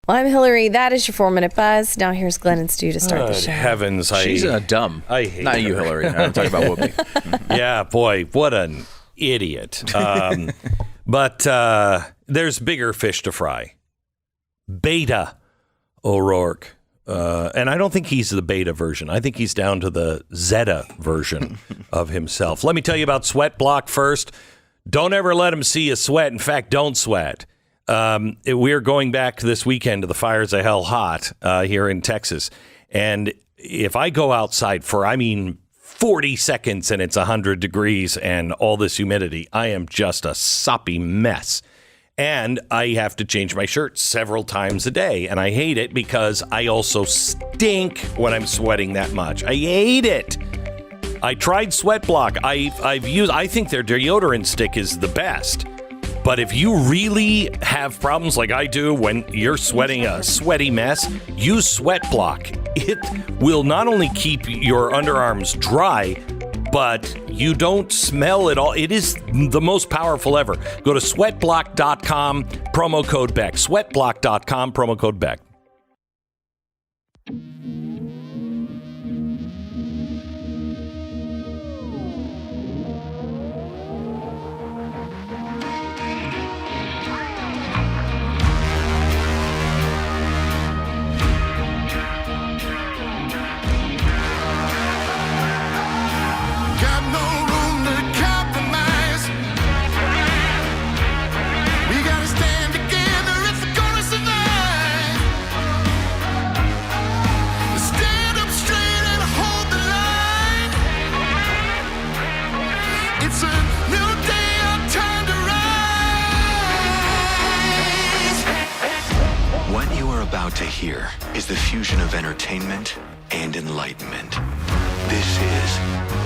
Well, I'm Hillary. That is your 4-minute buzz. Now here's Glenn and Stu to start the show. Heavens, she's dumb. I hate not her. you, Hillary. I'm talking about Whoopi. Yeah, boy, what an idiot. But there's bigger fish to fry. Beta O'Rourke. And I don't think he's the beta version. I think he's down to the Zeta version of himself. Let me tell you about Sweat Block first. Don't ever let him see you sweat. In fact, don't sweat. We're going back this weekend to the Fires of Hell Hot here in Texas. And if I go outside for, 40 seconds and it's 100 degrees and all this humidity, I am just a soppy mess. And I have to change my shirt several times a day. And I hate it because I also stink when I'm sweating that much. I hate it. I tried Sweat Block. I think their deodorant stick is the best. But if you really have problems like I do when you're sweating a sweaty mess, use Sweat Block. It will not only keep your underarms dry, but you don't smell at all. It is the most powerful ever. Go to sweatblock.com, promo code Beck. Sweatblock.com, promo code Beck. To hear is the fusion of entertainment and enlightenment. This is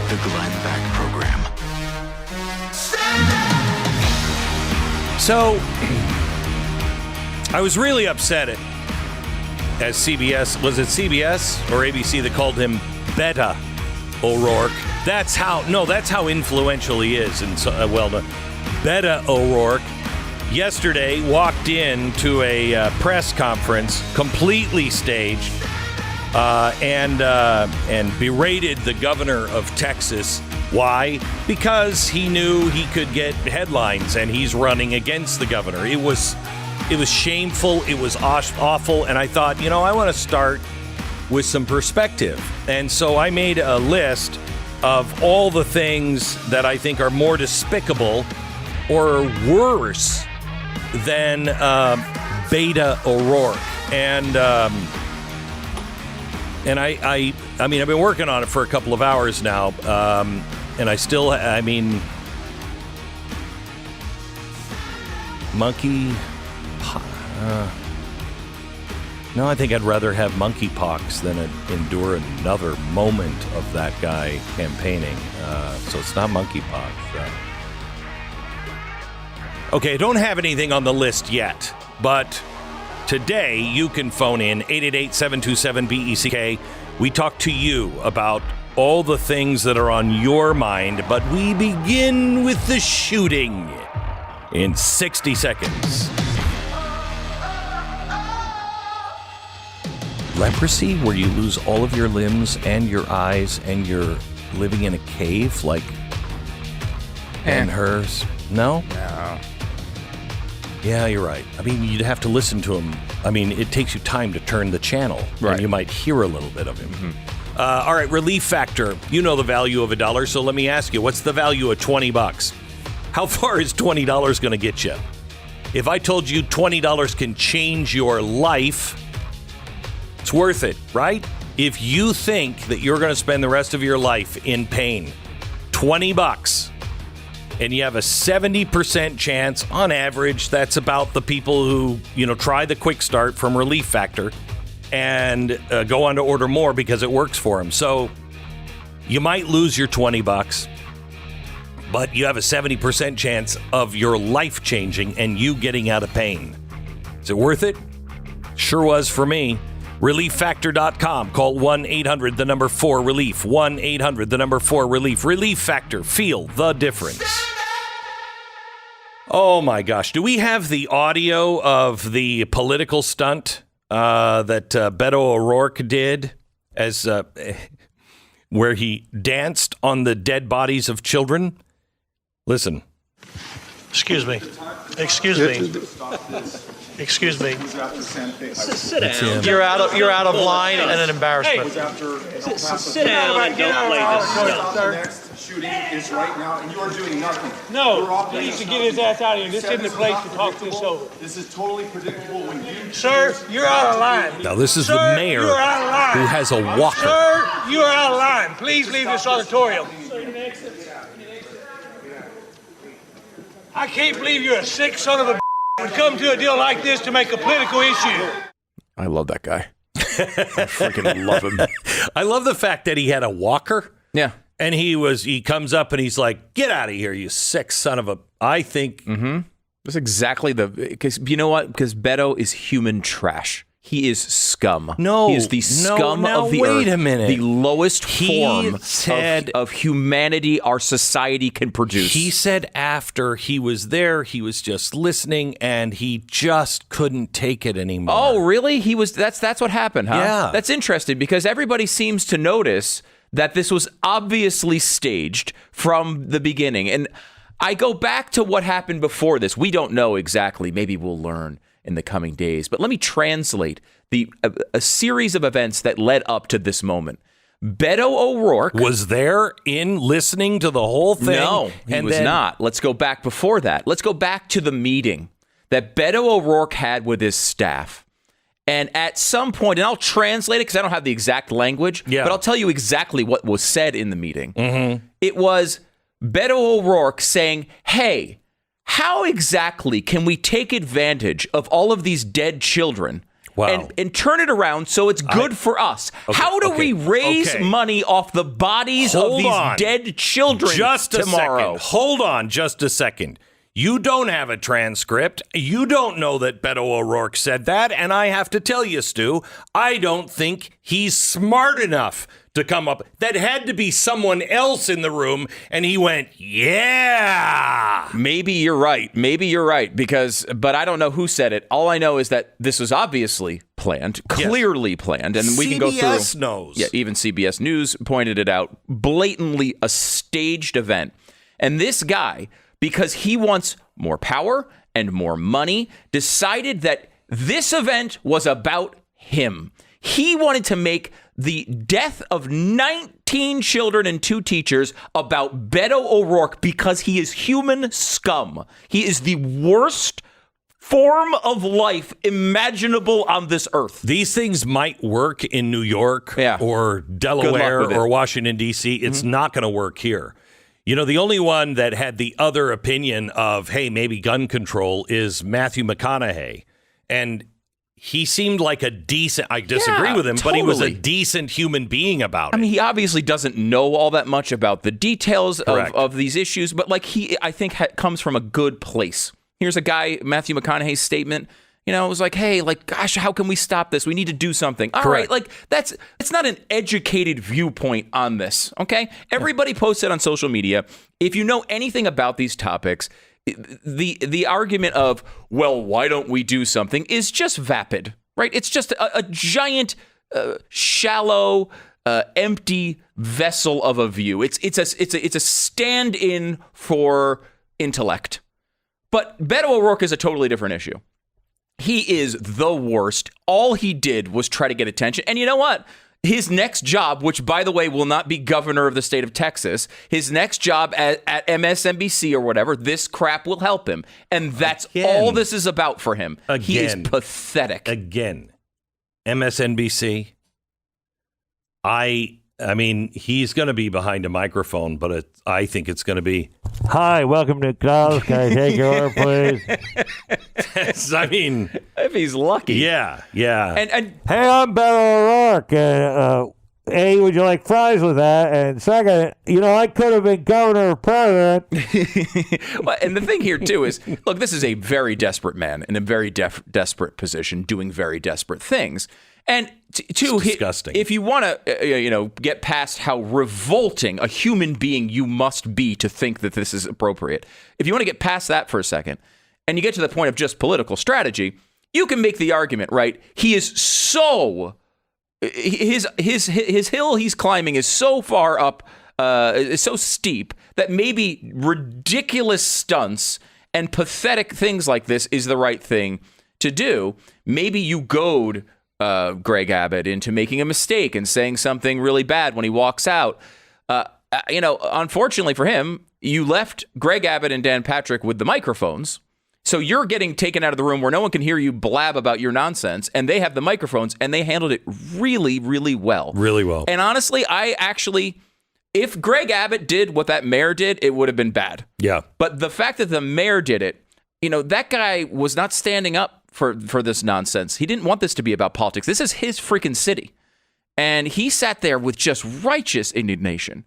the Glenn Beck Program. So, I was really upset as CBS, was it CBS or ABC that called him Beta O'Rourke? That's how influential he is and so well done. Beta O'Rourke yesterday walked into a press conference completely staged and berated the governor of Texas. Why? Because he knew he could get headlines and he's running against the governor. It was shameful. It was awful. And I thought, I want to start with some perspective. And so I made a list of all the things that I think are more despicable or worse than Beta O'Rourke. And I've been working on it for a couple of hours now. And I still, monkey. No, I think I'd rather have monkeypox than endure another moment of that guy campaigning. So it's not monkeypox. Okay, I don't have anything on the list yet, but today you can phone in 888-727-BECK. We talk to you about all the things that are on your mind, but we begin with the shooting in 60 seconds. Leprosy, where you lose all of your limbs and your eyes and you're living in a cave like and hers? No? No. Yeah, you're right. You'd have to listen to him. It takes you time to turn the channel. Right. And you might hear a little bit of him. Mm-hmm. All right, relief factor. You know the value of $1, so let me ask you, what's the value of $20? How far is $20 going to get you? If I told you $20 can change your life, it's worth it, right? If you think that you're going to spend the rest of your life in pain, $20, and you have a 70% chance, on average, that's about the people who, try the quick start from Relief Factor and go on to order more because it works for them. So you might lose your $20, but you have a 70% chance of your life changing and you getting out of pain. Is it worth it? Sure was for me. ReliefFactor.com. Call 1-800-4-RELIEF. 1-800-4-RELIEF. Relief Factor. Feel the difference. Oh my gosh. Do we have the audio of the political stunt that Beto O'Rourke did as where he danced on the dead bodies of children? Listen. Excuse me. Excuse me. Excuse me. Sit down. You're out of line and an embarrassment. Sit down and don't play this stuff. Shooting is right now, and you are doing nothing. No, he needs to get his ass out of here. This isn't the place to talk this over. This is totally predictable when you... Sir, you're out of line. Now, this is the mayor you're out of line. who has a walker. Sir, you are out of line. Please leave this auditorium. I can't believe you're a sick son of a would come to a deal like this to make a political issue. I love that guy. I freaking love him. I love the fact that he had a walker. Yeah. And he comes up and he's like, get out of here, you sick son of a... I think... Mm-hmm. That's exactly because you know what? Because Beto is human trash. He is scum. No. He is the scum of the earth. Wait a minute. The lowest form said, of humanity our society can produce. He said after he was there, he was just listening and he just couldn't take it anymore. Oh, really? That's what happened, huh? Yeah. That's interesting because everybody seems to notice that this was obviously staged from the beginning. And I go back to what happened before this. We don't know exactly. Maybe we'll learn in the coming days. But let me translate a series of events that led up to this moment. Beto O'Rourke was there in listening to the whole thing. No, he was not. Let's go back before that. Let's go back to the meeting that Beto O'Rourke had with his staff. And at some point, and I'll translate it because I don't have the exact language, but I'll tell you exactly what was said in the meeting. Mm-hmm. It was Beto O'Rourke saying, hey, how exactly can we take advantage of all of these dead children and turn it around so it's good for us? Okay, how do we raise money off the bodies of these dead children tomorrow? Hold on just a second. You don't have a transcript. You don't know that Beto O'Rourke said that. And I have to tell you, Stu, I don't think he's smart enough to come up. That had to be someone else in the room. And he went, yeah. Maybe you're right. But I don't know who said it. All I know is that this was obviously planned, clearly planned. And we can go through. CBS knows. Yeah, even CBS News pointed it out. Blatantly a staged event. And this guy, because he wants more power and more money, decided that this event was about him. He wanted to make the death of 19 children and 2 teachers about Beto O'Rourke because he is human scum. He is the worst form of life imaginable on this earth. These things might work in New York or Delaware or Washington, D.C. It's not going to work here. You know, the only one that had the other opinion of, hey, maybe gun control is Matthew McConaughey. And he seemed like a decent, I disagree with him, but he was a decent human being about it. I mean, he obviously doesn't know all that much about the details of these issues, but like I think comes from a good place. Here's a guy, Matthew McConaughey's statement. You know, it was like, hey, like, gosh, how can we stop this? We need to do something. All right, like it's not an educated viewpoint on this, okay? Everybody posted on social media. If you know anything about these topics, the argument of, well, why don't we do something is just vapid, right? It's just a giant, shallow, empty vessel of a view. It's a stand-in for intellect. But Beto O'Rourke is a totally different issue. He is the worst. All he did was try to get attention. And you know what? His next job, which, by the way, will not be governor of the state of Texas, his next job at MSNBC or whatever, this crap will help him. And that's all this is about for him. He is pathetic. Again, MSNBC, I mean, he's going to be behind a microphone, but I think it's going to be, hi, welcome to Klaus. Can I take your order, please? I mean, if he's lucky. Yeah. And hey, I'm Beto O'Rourke. And, A, would you like fries with that? And second, you know, I could have been governor or president. Well, and the thing here, too, is, look, this is a very desperate man in a very desperate position doing very desperate things. And disgusting. If you want to, get past how revolting a human being you must be to think that this is appropriate, if you want to get past that for a second, and you get to the point of just political strategy, you can make the argument, right? He is so his hill he's climbing is so far up, is so steep that maybe ridiculous stunts and pathetic things like this is the right thing to do. Maybe you goad Greg Abbott into making a mistake and saying something really bad when he walks out. Unfortunately for him, you left Greg Abbott and Dan Patrick with the microphones. So you're getting taken out of the room where no one can hear you blab about your nonsense, and they have the microphones, and they handled it really, really well. Really well. And honestly, if Greg Abbott did what that mayor did, it would have been bad. Yeah. But the fact that the mayor did it, that guy was not standing up for this nonsense. He didn't want this to be about politics. This is his freaking city. And he sat there with just righteous indignation.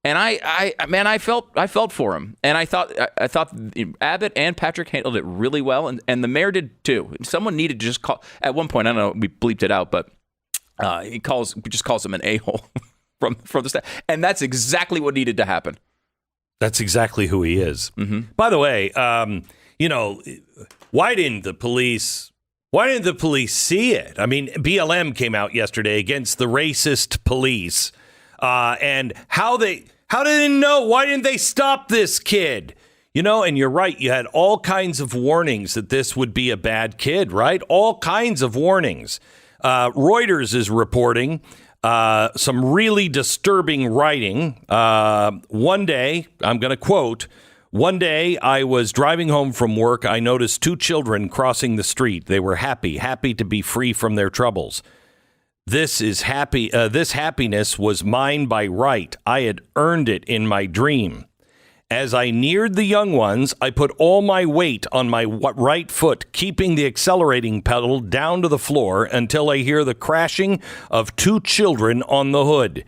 And I felt for him, and I thought Abbott and Patrick handled it really well, and the mayor did too. Someone needed to just call at one point. I don't know, we bleeped it out, but he just calls him an a-hole from the staff, and that's exactly what needed to happen. That's exactly who he is. Mm-hmm. By the way, why didn't the police see it? I mean, BLM came out yesterday against the racist police. And how did they know? Why didn't they stop this kid? And you're right. You had all kinds of warnings that this would be a bad kid, right? All kinds of warnings. Reuters is reporting some really disturbing writing. One day, I'm going to quote, "One day I was driving home from work. I noticed two children crossing the street. They were happy to be free from their troubles. This happiness was mine by right. I had earned it in my dream. As I neared the young ones, I put all my weight on my right foot, keeping the accelerating pedal down to the floor until I hear the crashing of two children on the hood.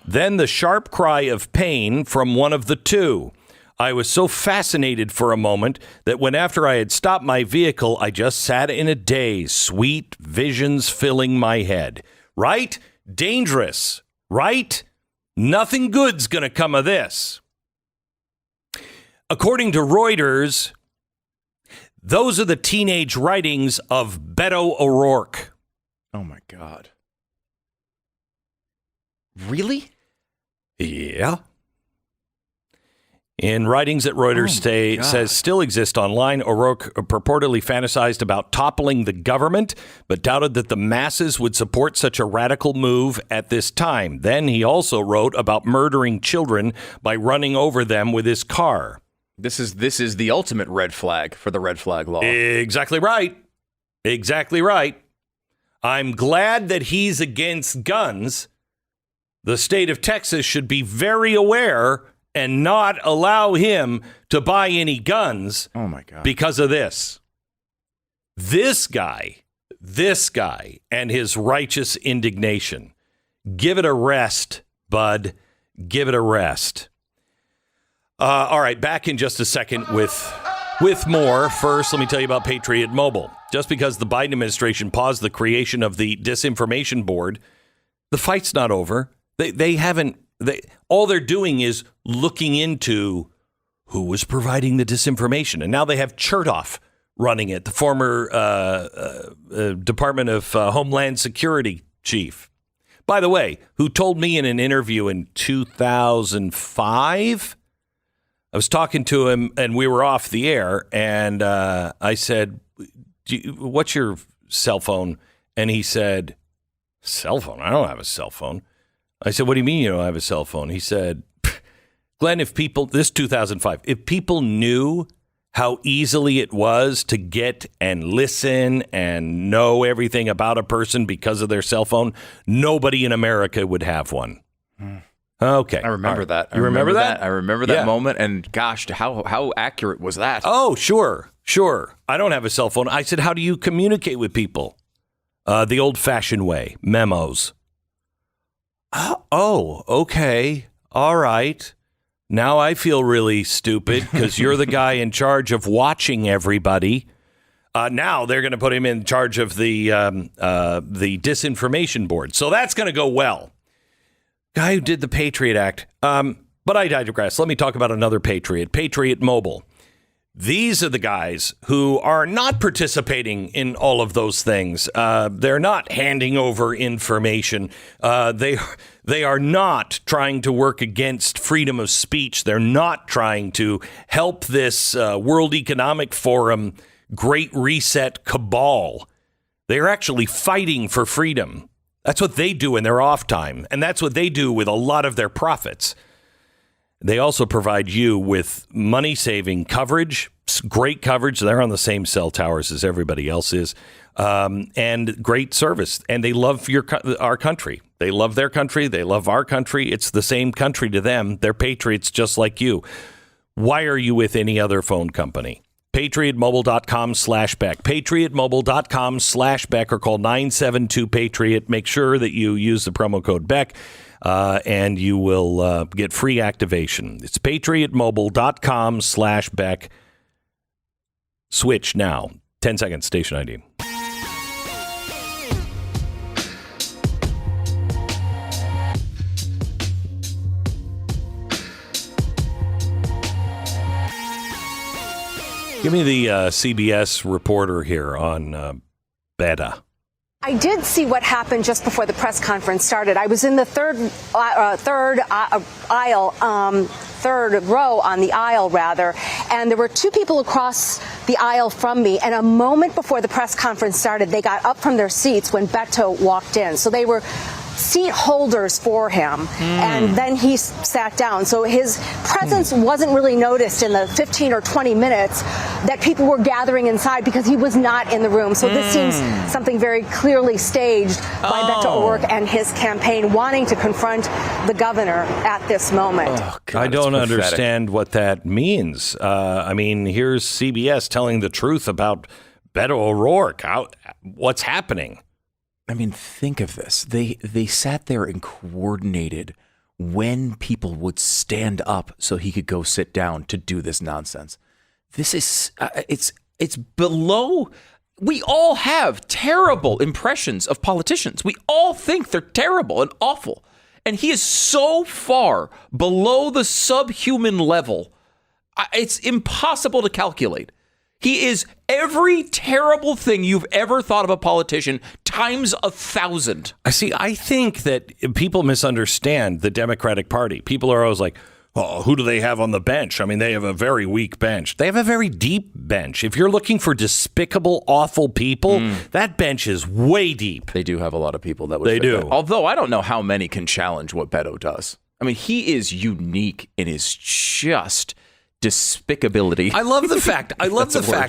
Then the sharp cry of pain from one of the two. I was so fascinated for a moment that when after I had stopped my vehicle, I just sat in a daze, sweet visions filling my head." Right? Dangerous. Right? Nothing good's going to come of this. According to Reuters, those are the teenage writings of Beto O'Rourke. Oh, my God. Really? Yeah. In writings that Reuters says still exist online, O'Rourke purportedly fantasized about toppling the government, but doubted that the masses would support such a radical move at this time. Then he also wrote about murdering children by running over them with his car. This is the ultimate red flag for the red flag law. Exactly right. Exactly right. I'm glad that he's against guns. The state of Texas should be very aware and not allow him to buy any guns. Oh, my God. Because of this. This guy and his righteous indignation. Give it a rest, bud. Give it a rest. All right, back in just a second with more. First, let me tell you about Patriot Mobile. Just because the Biden administration paused the creation of the disinformation board, the fight's not over. All they're doing is looking into who was providing the disinformation. And now they have Chertoff running it, the former Department of Homeland Security chief. By the way, who told me in an interview in 2005, I was talking to him and we were off the air, and I said, what's your cell phone? And he said, cell phone? I don't have a cell phone. I said, what do you mean you don't have a cell phone? He said, Glenn, this 2005, if people knew how easily it was to get and listen and know everything about a person because of their cell phone, nobody in America would have one. Okay. I remember that. You remember that? I remember that moment, and gosh, how accurate was that? Oh, sure. I don't have a cell phone. I said, how do you communicate with people? The old-fashioned way, memos. Oh, okay. All right. Now I feel really stupid because you're the guy in charge of watching everybody. Now they're going to put him in charge of the disinformation board. So that's going to go well. Guy who did the Patriot Act. But I digress. Let me talk about another Patriot. Patriot Mobile. These are the guys who are not participating in all of those things. They're not handing over information. They are not trying to work against freedom of speech. They're not trying to help this World Economic Forum Great Reset cabal. They're actually fighting for freedom. That's what they do in their off time, and that's what they do with a lot of their profits. They also provide you with money-saving coverage, great coverage. They're on the same cell towers as everybody else is, and great service. And they love our country. They love their country. They love our country. It's the same country to them. They're patriots just like you. Why are you with any other phone company? PatriotMobile.com/Beck. PatriotMobile.com/Beck or call 972-PATRIOT. Make sure that you use the promo code Beck. And you will get free activation. It's patriotmobile.com/Beck. Switch now. 10 seconds, station ID. Give me the CBS reporter here on Beta. I did see what happened just before the press conference started. I was in the third row on the aisle, rather, and there were two people across the aisle from me. And a moment before the press conference started, they got up from their seats when Beto walked in. So they were seat holders for him, and then he sat down. So his presence wasn't really noticed in the 15 or 20 minutes that people were gathering inside because he was not in the room. So this seems something very clearly staged by Beto O'Rourke and his campaign wanting to confront the governor at this moment. Oh, God, I don't understand what that means. I mean, here's CBS telling the truth about Beto O'Rourke. What's happening? I mean, think of this. They sat there and coordinated when people would stand up so he could go sit down to do this nonsense. This is it's below. We all have terrible impressions of politicians. We all think they're terrible and awful. And he is so far below the subhuman level. It's impossible to calculate. He is every terrible thing you've ever thought of a politician times 1,000. I think that people misunderstand the Democratic Party. People are always like, oh, who do they have on the bench? I mean, they have a very weak bench. They have a very deep bench. If you're looking for despicable, awful people, that bench is way deep. They do have a lot of people that would fit that. Although I don't know how many can challenge what Beto does. I mean, he is unique in his just despicability. I love the fact.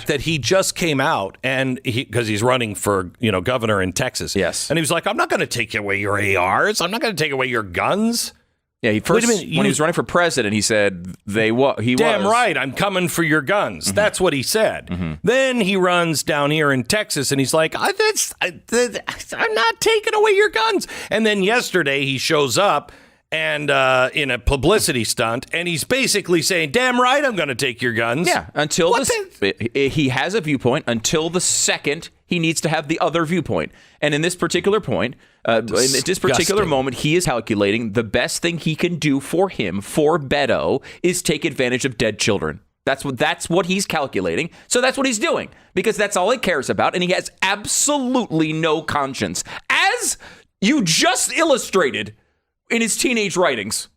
That he just came out and because he's running for governor in Texas. Yes, and he was like, "I'm not going to take away your ARs. I'm not going to take away your guns." Yeah, when he was running for president, he said Damn right, I'm coming for your guns. Mm-hmm. That's what he said. Mm-hmm. Then he runs down here in Texas and he's like, I'm not taking away your guns. And then yesterday he shows up and in a publicity stunt, and he's basically saying, damn right, I'm going to take your guns. Yeah, he has a viewpoint until the second he needs to have the other viewpoint. And in this particular point, in this particular moment, he is calculating the best thing he can do for Beto, is take advantage of dead children. That's what he's calculating. So that's what he's doing, because that's all he cares about. And he has absolutely no conscience, as you just illustrated in his teenage writings.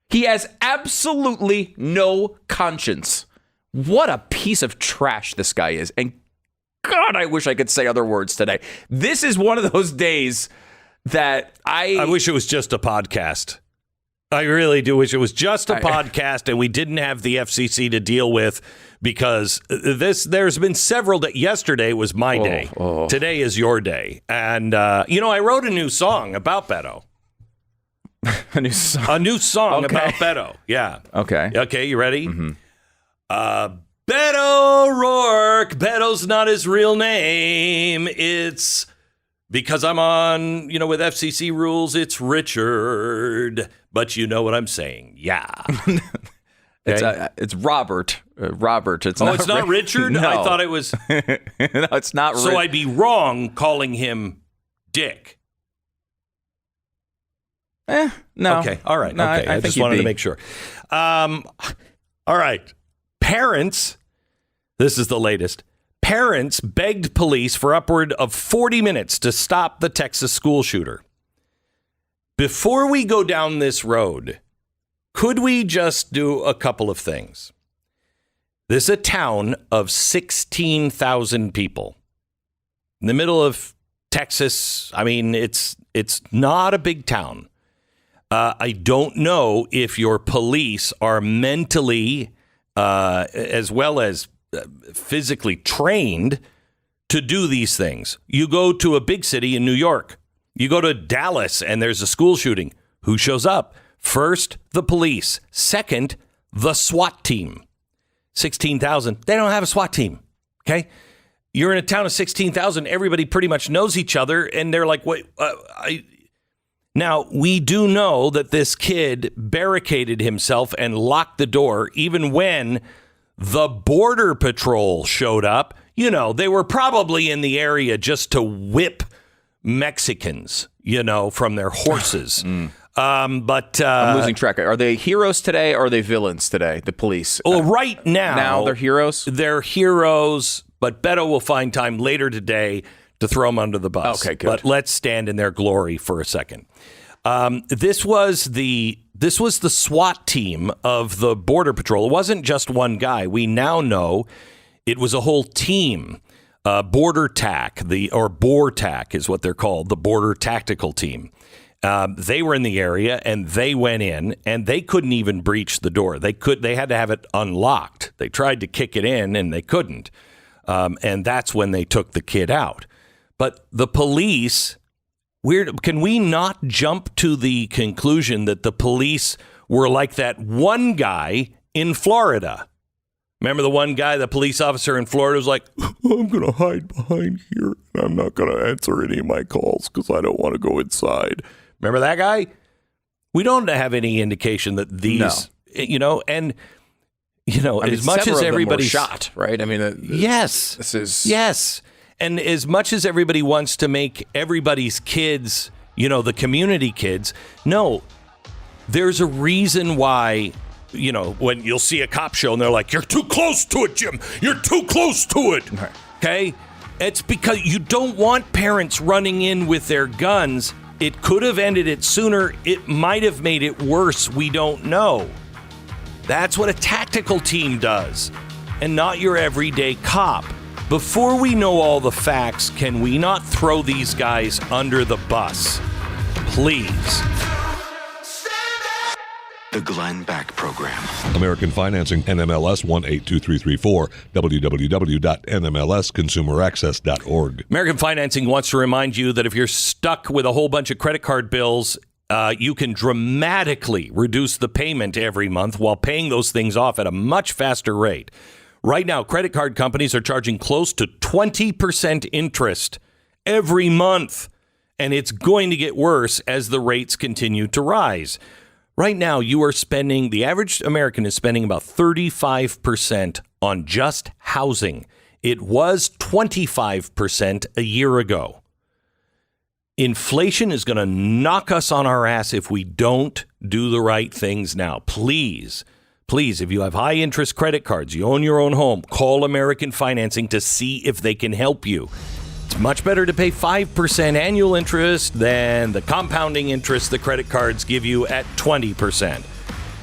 He has absolutely no conscience. What a piece of trash this guy is. And God, I wish I could say other words today. This is one of those days that I wish it was just a podcast. I really do wish it was just a podcast and we didn't have the FCC to deal with, because there's been several that yesterday was my day. Today is your day. And, I wrote a new song about Beto. A new song about Beto. Yeah. Okay, you ready? Mm-hmm. Beto O'Rourke. Beto's not his real name. It's because I'm on, with FCC rules, it's Richard. But you know what I'm saying. Yeah. Okay. It's Robert. Robert. It's not Richard? No. I thought it was. No, it's not. So I'd be wrong calling him Dick. No. Okay. All right. No, okay. I just wanted to make sure. All right. Parents This is the latest. Parents begged police for upward of 40 minutes to stop the Texas school shooter. Before we go down this road, could we just do a couple of things? This is a town of 16,000 people in the middle of Texas. I mean, it's not a big town. I don't know if your police are mentally as well as physically trained to do these things. You go to a big city in New York. You go to Dallas and there's a school shooting. Who shows up? First, the police. Second, the SWAT team. 16,000. They don't have a SWAT team. Okay. You're in a town of 16,000. Everybody pretty much knows each other. And they're like, wait, Now, we do know that this kid barricaded himself and locked the door even when the Border Patrol showed up. You know, they were probably in the area just to whip Mexicans, from their horses. But I'm losing track. Are they heroes today or are they villains today, the police? Well, right now they're heroes? They're heroes, but Beto will find time later today to throw them under the bus. Okay, good. But let's stand in their glory for a second. This was the SWAT team of the Border Patrol. It wasn't just one guy. We now know it was a whole team. Border TAC, or BORTAC is what they're called, the Border Tactical Team. They were in the area and they went in and they couldn't even breach the door. They had to have it unlocked. They tried to kick it in and they couldn't. And that's when they took the kid out. But the police, can we not jump to the conclusion that the police were like that one guy in Florida? Remember the one guy, the police officer in Florida was like, I'm going to hide behind here. And I'm not going to answer any of my calls because I don't want to go inside. Remember that guy? We don't have any indication that these, and, as much as everybody shot, right? I mean, yes, this is. Yes. And as much as everybody wants to make everybody's kids, the community kids, no, there's a reason why. When you'll see a cop show and they're like, you're too close to it, Jim. You're too close to it. Right. Okay. It's because you don't want parents running in with their guns. It could have ended it sooner. It might have made it worse. We don't know. That's what a tactical team does and not your everyday cop. Before we know all the facts, can we not throw these guys under the bus? Please. The Glenn Beck Program. American Financing, NMLS 182334, www.nmlsconsumeraccess.org. American Financing wants to remind you that if you're stuck with a whole bunch of credit card bills, you can dramatically reduce the payment every month while paying those things off at a much faster rate. Right now, credit card companies are charging close to 20% interest every month, and it's going to get worse as the rates continue to rise. Right now, the average American is spending about 35% on just housing. It was 25% a year ago. Inflation is going to knock us on our ass if we don't do the right things now. Please, if you have high interest credit cards, you own your own home, call American Financing to see if they can help you. It's much better to pay 5% annual interest than the compounding interest the credit cards give you at 20%.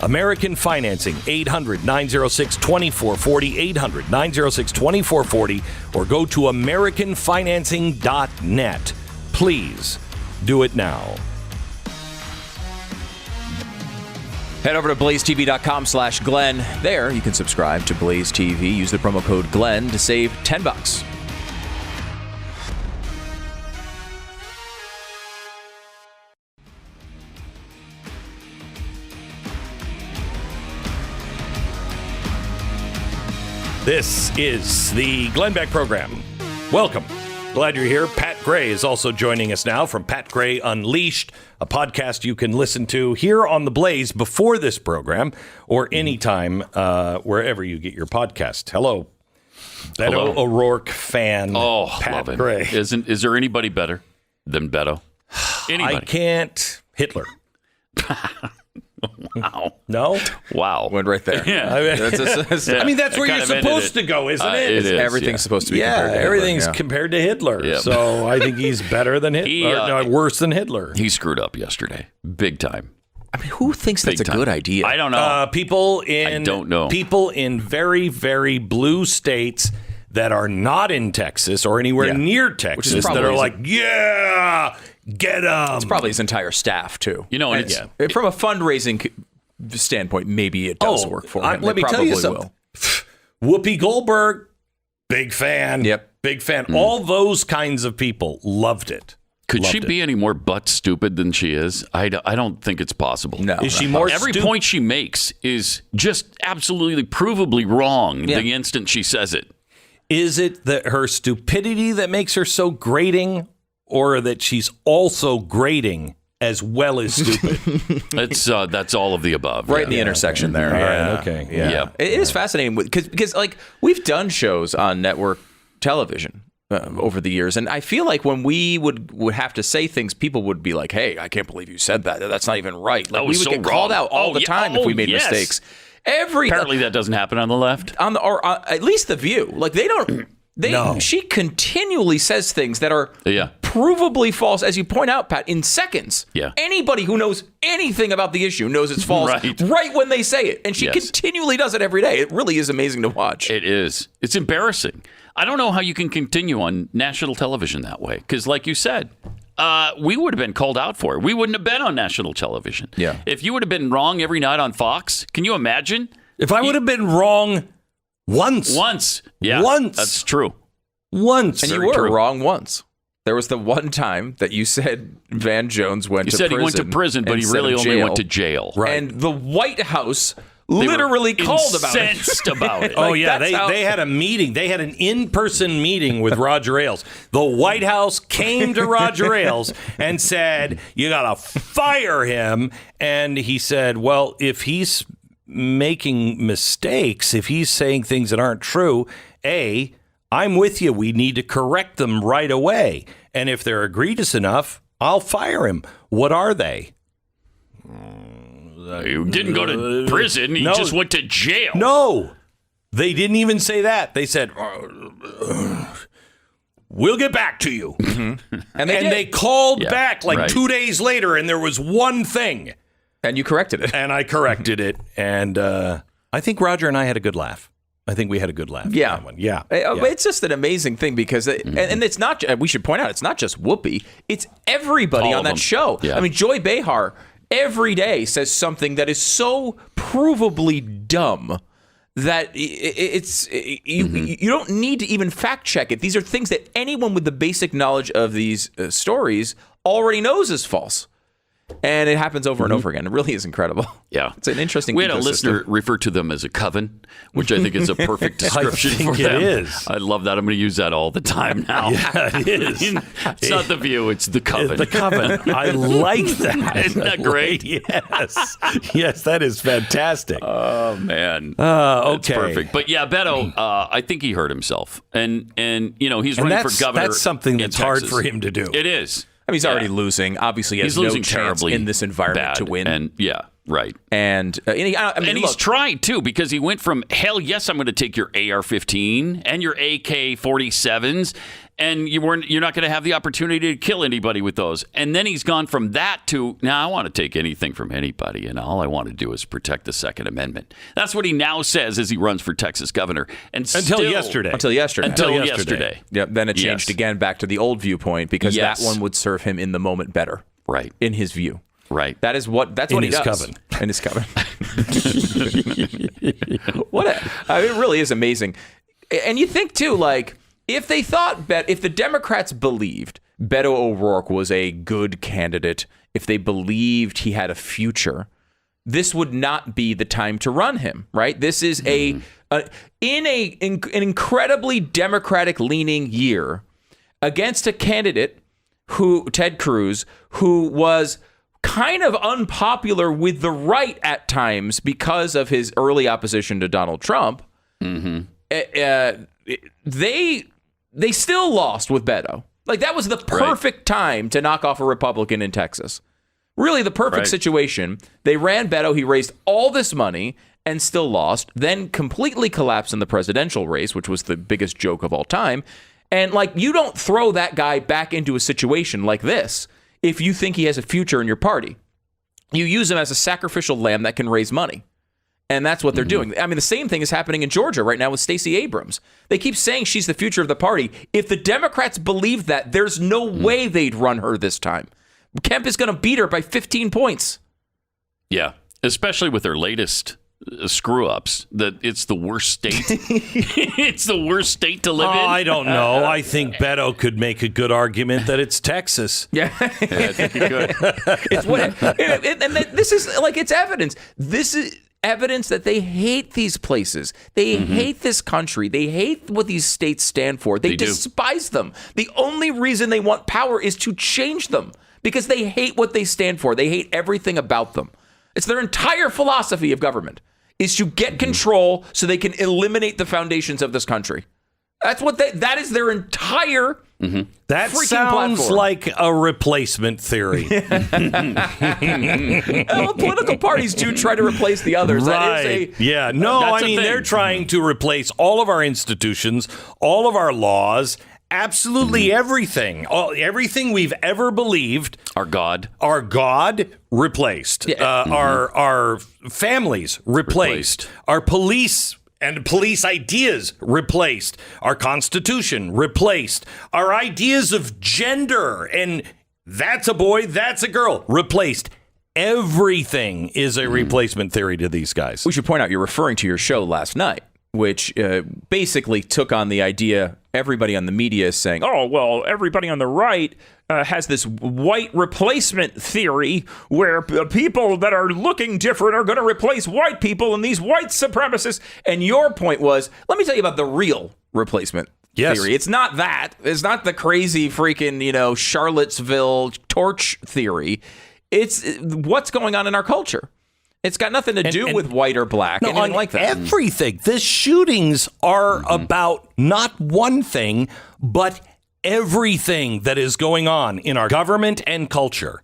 American Financing, 800-906-2440, 800-906-2440, or go to AmericanFinancing.net. Please do it now. Head over to blazetv.com/Glenn. There, you can subscribe to Blaze TV. Use the promo code Glenn to save $10. This is the Glenn Beck Program. Welcome. Glad you're here. Pat Gray is also joining us now from Pat Gray Unleashed, a podcast you can listen to here on the Blaze before this program or anytime wherever you get your podcast. Hello. Beto O'Rourke fan. Oh, Pat love him. Gray. Is there anybody better than Beto? Anybody? I can't. Hitler. Wow. No? Wow. Went right there. Yeah. I mean, that's where you're supposed to go, isn't it? It is. Everything's supposed to be compared to Hitler. Everything's compared to Hitler. Yep. So I think he's better than Hitler. Worse than Hitler. He screwed up yesterday. Big time. I mean, who thinks that's a good idea? I don't know. People in very, very blue states that are not in Texas or anywhere near Texas that are like, get him. It's probably his entire staff, too. You know, and from a fundraising standpoint, maybe it does work for him. Let me tell you something. Whoopi Goldberg, big fan. Yep. Big fan. All those kinds of people loved it. Could she be any more butt stupid than she is? I don't think it's possible. No. Is she more Every point she makes is just absolutely provably wrong the instant she says it. Is it that her stupidity that makes her so grating, or that she's also grating as well as stupid? That's all of the above. Right in the intersection there. Right, okay. Yeah. It is fascinating because like we've done shows on network television over the years, and I feel like when we would have to say things, people would be like, "Hey, I can't believe you said that. That's not even right." Like, we would get called out all the time if we made mistakes. Apparently that doesn't happen on the left. Or at least The View. Like they don't. No. She continually says things that are provably false, as you point out, Pat, in seconds. Yeah. Anybody who knows anything about the issue knows it's false right when they say it. And she continually does it every day. It really is amazing to watch. It is. It's embarrassing. I don't know how you can continue on national television that way. Because like you said, we would have been called out for it. We wouldn't have been on national television. Yeah. If you would have been wrong every night on Fox, can you imagine? If I would have been wrong once. Yeah. Once. That's true. Once. And you were wrong once. There was the one time that you said Van Jones went to prison. You said he went to prison, but he really only went to jail. Right. And the White House literally called about it. Incensed about it. Oh, yeah. They had a meeting. They had an in-person meeting with Roger Ailes. The White House came to Roger Ailes and said, you got to fire him. And he said, well, if he's making mistakes, if he's saying things that aren't true, I'm with you. We need to correct them right away. And if they're egregious enough, I'll fire him. What are they? He didn't go to prison. He just went to jail. No, they didn't even say that. They said, we'll get back to you. Mm-hmm. And they called back 2 days later, and there was one thing. And you corrected it. And I corrected it. And I think Roger and I had a good laugh. I think we had a good laugh. Yeah. On that one. Yeah. It's just an amazing thing because, and it's not, we should point out, it's not just Whoopi, it's everybody on that show. Yeah. I mean, Joy Behar every day says something that is so provably dumb that you don't need to even fact check it. These are things that anyone with the basic knowledge of these stories already knows is false. And it happens over and over again. It really is incredible. Yeah. It's an interesting We had ecosystem. a listener refer to them as a coven, which I think is a perfect description for them. It is. I love that. I'm going to use that all the time now. Yeah, it is. It's not the View, it's the coven. The coven. I like that. Isn't that great? Yes. Yes, that is fantastic. Oh, man. Okay. That's perfect. But yeah, Beto, I think he hurt himself. And he's running for governor. That's something that's hard Texas. for him to do. It is. I mean, he's already losing. Obviously, he has he's losing no chance terribly in this environment to win. And right. And He's tried too, because he went from hell yes, I'm going to take your AR-15 and your AK-47s, and you're not going to have the opportunity to kill anybody with those. And then he's gone from that to now I want to take anything from anybody, and all I want to do is protect the Second Amendment. That's what he now says as he runs for Texas governor. And Until yesterday. Yep. Then it changed again back to the old viewpoint because that one would serve him in the moment better. Right. In his view. Right. That's what he does. Coven. In his coven. It really is amazing. And you think too, like, if the Democrats believed Beto O'Rourke was a good candidate, if they believed he had a future, this would not be the time to run him, right? This is in an incredibly Democratic-leaning year against a candidate Ted Cruz, who was kind of unpopular with the right at times because of his early opposition to Donald Trump. Mm-hmm. They still lost with Beto. Like, that was the perfect time to knock off a Republican in Texas. Really the perfect Right. situation. They ran Beto. He raised all this money and still lost, then completely collapsed in the presidential race, which was the biggest joke of all time. And like, you don't throw that guy back into a situation like this if you think he has a future in your party. You use him as a sacrificial lamb that can raise money. And that's what they're doing. I mean, the same thing is happening in Georgia right now with Stacey Abrams. They keep saying she's the future of the party. If the Democrats believed that, there's no way they'd run her this time. Kemp is going to beat her by 15 points. Yeah, especially with their latest screw-ups, that it's the worst state. It's the worst state to live in. I don't know. I think Beto could make a good argument that it's Texas. Yeah, I think you could. It's what, and this is like, it's evidence. This is evidence that they hate these places. They hate this country. They hate what these states stand for. They despise them. The only reason they want power is to change them because they hate what they stand for. They hate everything about them. It's their entire philosophy of government is to get control so they can eliminate the foundations of this country. That's what that is their entire That freaking sounds platform. like a replacement theory. Well, political parties do try to replace the others. That Right. is Yeah. No, that's I a mean, thing. they're trying to replace all of our institutions, all of our laws, absolutely everything. Everything we've ever believed. Our God. Our God replaced. Our families replaced. Our police and police ideas replaced. Our Constitution replaced. Our ideas of gender and that's a boy, that's a girl replaced. Everything is a replacement theory to these guys. We should point out you're referring to your show last night, which basically took on the idea everybody on the media is saying, oh, well, everybody on the right has this white replacement theory where people that are looking different are going to replace white people and these white supremacists. And your point was, let me tell you about the real replacement theory. It's not that. It's not the crazy freaking, Charlottesville torch theory. It's what's going on in our culture. It's got nothing to do with white or black, anything like that. Everything. The shootings are about not one thing, but everything that is going on in our government and culture.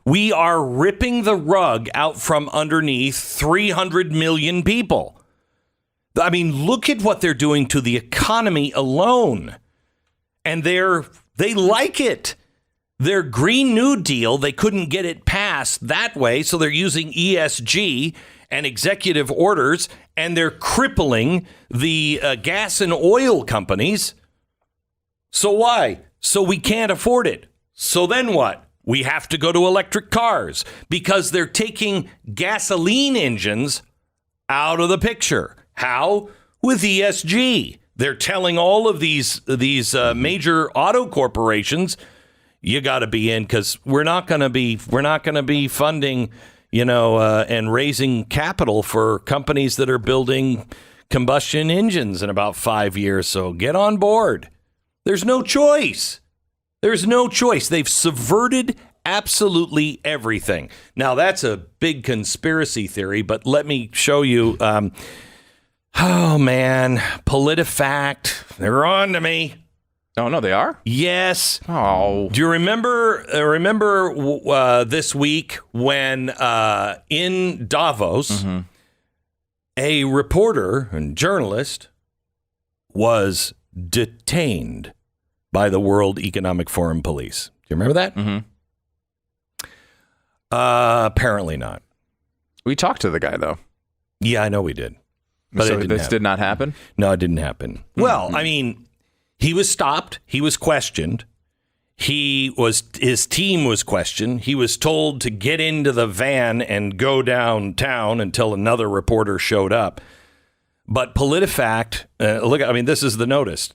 We are ripping the rug out from underneath 300 million people. I mean, look at what they're doing to the economy alone. And they like it. Their Green New Deal, they couldn't get it passed that way, so they're using ESG and executive orders, and they're crippling the gas and oil companies. So why? So we can't afford it. So then what? We have to go to electric cars because they're taking gasoline engines out of the picture. How? With ESG. They're telling all of these major auto corporations, you got to be in because we're not going to be funding, and raising capital for companies that are building combustion engines in about 5 years. So get on board. There's no choice. There's no choice. They've subverted absolutely everything. Now that's a big conspiracy theory, but let me show you. Oh man, PolitiFact. They're on to me. Oh, no, they are? Yes. Oh. Do you remember this week when in Davos, a reporter and journalist was detained by the World Economic Forum police? Do you remember that? Apparently not. We talked to the guy, though. Yeah, I know we did. But so this did not happen? No, it didn't happen. Well, I mean, he was stopped. He was questioned. His team was questioned. He was told to get into the van and go downtown until another reporter showed up. But PolitiFact, this is the notice.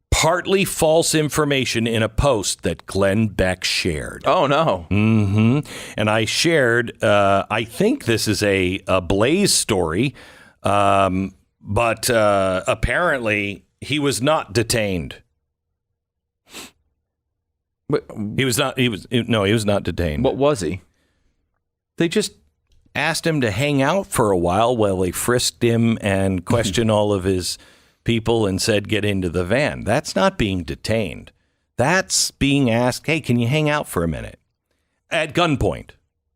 Partly false information in a post that Glenn Beck shared. Oh, no. And I shared, I think this is a Blaze story, but apparently he was not detained. He was not detained. What was he? They just asked him to hang out for a while they frisked him and questioned all of his people and said, get into the van. That's not being detained. That's being asked, hey, can you hang out for a minute? At gunpoint.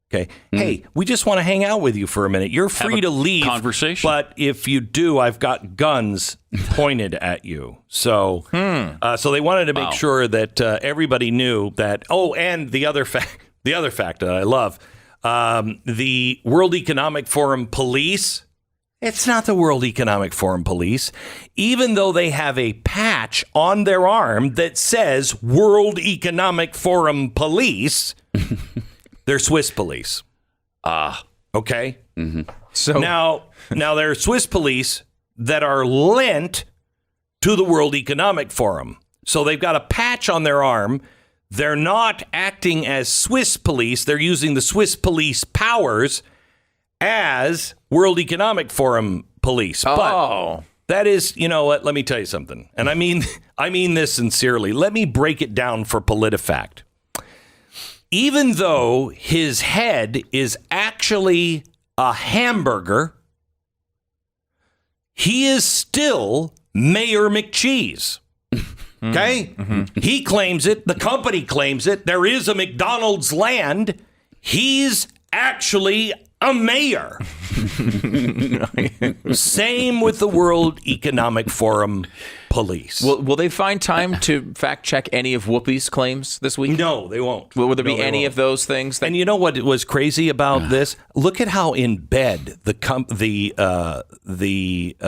Okay. Hey, we just want to hang out with you for a minute. You're free to leave. Conversation. But if you do, I've got guns pointed at you. So so they wanted to make sure that everybody knew that. Oh, and the other fact that I love, the World Economic Forum police, it's not the World Economic Forum police, even though they have a patch on their arm that says World Economic Forum police. They're Swiss police. Okay. Mm-hmm. So now they're Swiss police that are lent to the World Economic Forum. So they've got a patch on their arm. They're not acting as Swiss police. They're using the Swiss police powers as World Economic Forum police. But that is, you know what? Let me tell you something. And I mean this sincerely. Let me break it down for PolitiFact. Even though his head is actually a hamburger, he is still Mayor McCheese. Okay? Mm-hmm. He claims it. The company claims it. There is a McDonald's land. He's actually a mayor. Same with the World Economic Forum police. Will they find time to fact check any of Whoopi's claims this week? No, they won't. Will there be any of those things? And you know what was crazy about this? Look at how in bed the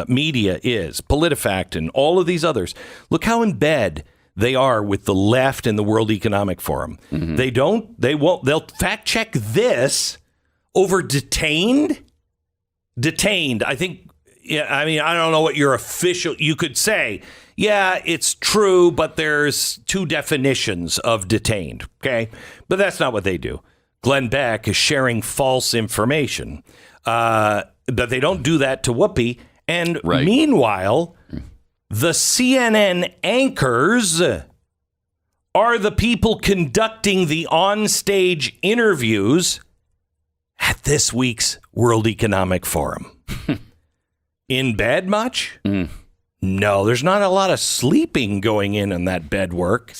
media is, PolitiFact and all of these others. Look how in bed they are with the left and the World Economic Forum. Mm-hmm. They'll fact check this over detained. I think. Yeah, I mean, I don't know what your official, you could say, yeah, it's true, but there's two definitions of detained, okay? But that's not what they do. Glenn Beck is sharing false information, but they don't do that to Whoopi. And meanwhile, the CNN anchors are the people conducting the onstage interviews at this week's World Economic Forum. In bed much? No, there's not a lot of sleeping going in that bed work.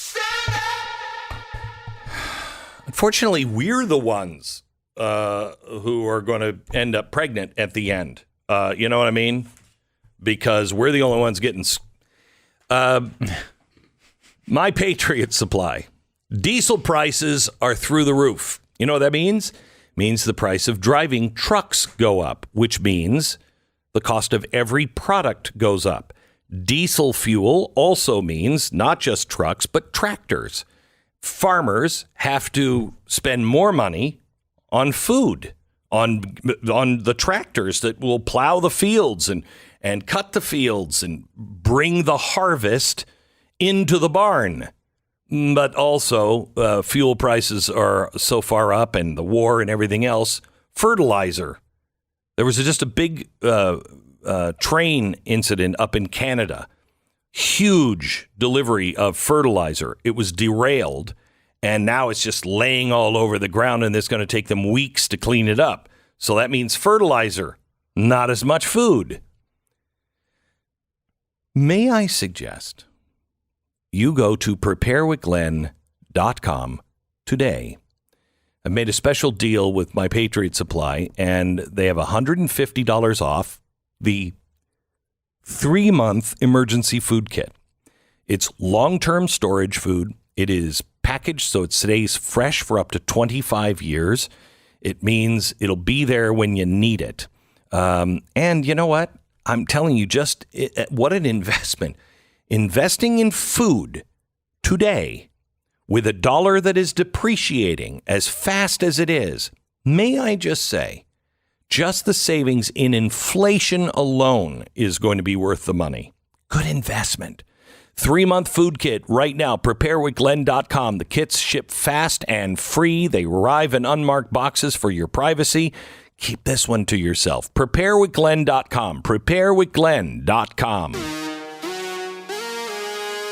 Unfortunately, we're the ones who are going to end up pregnant at the end. You know what I mean? Because we're the only ones getting... My Patriot Supply. Diesel prices are through the roof. You know what that means? It means the price of driving trucks go up, which means... the cost of every product goes up. Diesel fuel also means not just trucks, but tractors. Farmers have to spend more money on food, on the tractors that will plow the fields and cut the fields and bring the harvest into the barn. But also, fuel prices are so far up, and the war and everything else. Fertilizer. There was just a big train incident up in Canada. Huge delivery of fertilizer. It was derailed, and now it's just laying all over the ground, and it's going to take them weeks to clean it up. So that means fertilizer, not as much food. May I suggest you go to preparewithglenn.com today. I've made a special deal with My Patriot Supply, and they have $150 off the 3-month emergency food kit. It's long-term storage food. It is packaged so it stays fresh for up to 25 years. It means it'll be there when you need it. And you know what? I'm telling you, what an investment. Investing in food today with a dollar that is depreciating as fast as it is, may I just say, just the savings in inflation alone is going to be worth the money. Good investment. 3-month food kit right now, preparewithglenn.com. The kits ship fast and free. They arrive in unmarked boxes for your privacy. Keep this one to yourself. Preparewithglenn.com. Preparewithglenn.com.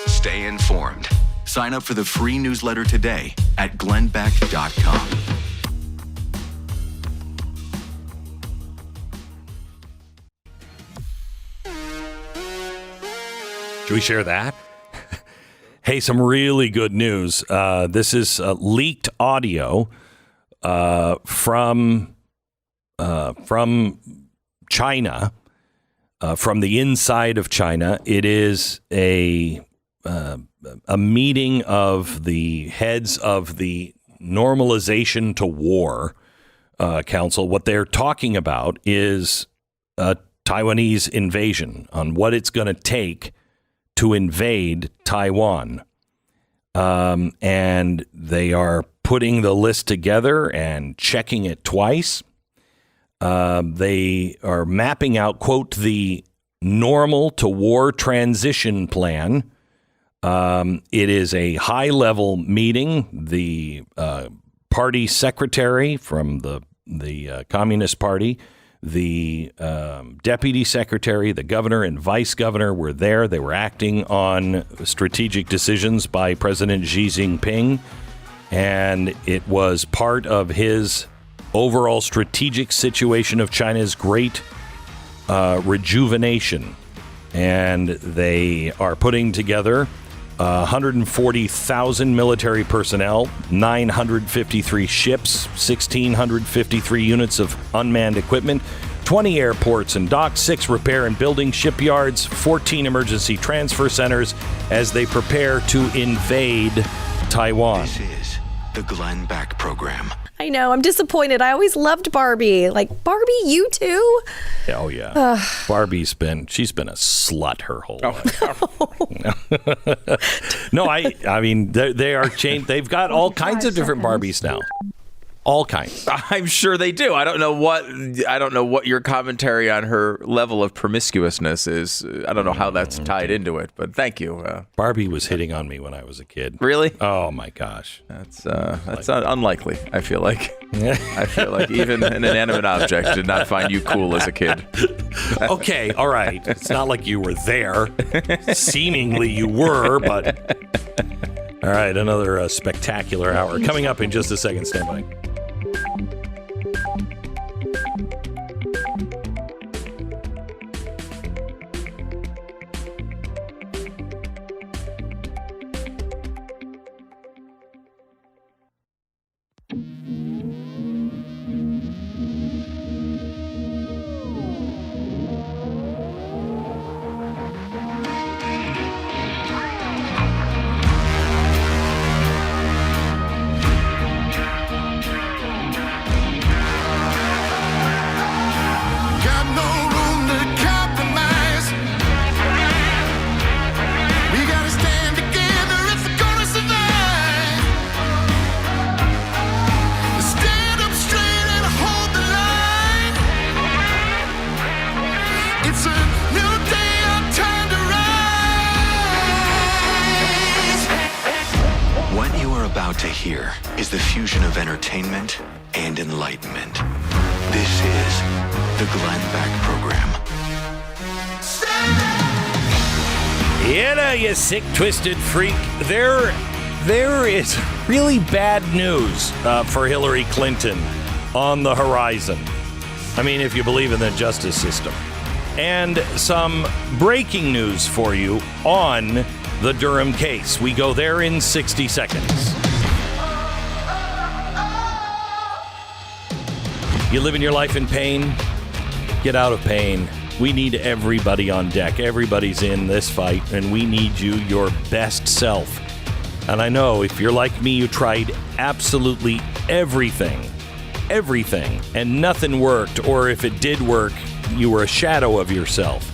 Stay informed. Sign up for the free newsletter today at glennbeck.com. Should we share that? Hey, some really good news. This is leaked audio from China, from the inside of China. It is a meeting of the heads of the Normalization to War Council. What they're talking about is a Taiwanese invasion, on what it's going to take to invade Taiwan. And they are putting the list together and checking it twice. They are mapping out, quote, the normal to war transition plan. It is a high-level meeting. The party secretary from the Communist Party, the deputy secretary, the governor and vice governor were there. They were acting on strategic decisions by President Xi Jinping, and it was part of his overall strategic situation of China's great rejuvenation. And they are putting together 140,000 military personnel, 953 ships, 1,653 units of unmanned equipment, 20 airports and docks, 6 repair and building shipyards, 14 emergency transfer centers as they prepare to invade Taiwan. This is the Glenn Beck Program. I know. I'm disappointed. I always loved Barbie. Like, Barbie, you too? Oh, yeah. Barbie's she's been a slut her whole life. No, I mean, they are changed. They've got all kinds of different Barbies now. All kinds. I'm sure they do. I don't know what your commentary on her level of promiscuousness is. I don't know how that's tied into it, but thank you. Barbie was hitting on me when I was a kid. Really? Oh my gosh. That's unlikely. I feel like even an inanimate object did not find you cool as a kid. Okay, all right. It's not like you were there. Seemingly you were, but all right. Another spectacular hour coming up in just a second. Stand by. To hear is the fusion of entertainment and enlightenment. This is the Glenn Beck Program. Yeah, you sick, twisted freak. There is really bad news for Hillary Clinton on the horizon. I mean, if you believe in the justice system. And some breaking news for you on the Durham case. We go there in 60 seconds. You living your life in pain? Get out of pain. We need everybody on deck. Everybody's in this fight, and we need you, your best self. And I know if you're like me, you tried absolutely everything, and nothing worked, or if it did work, you were a shadow of yourself.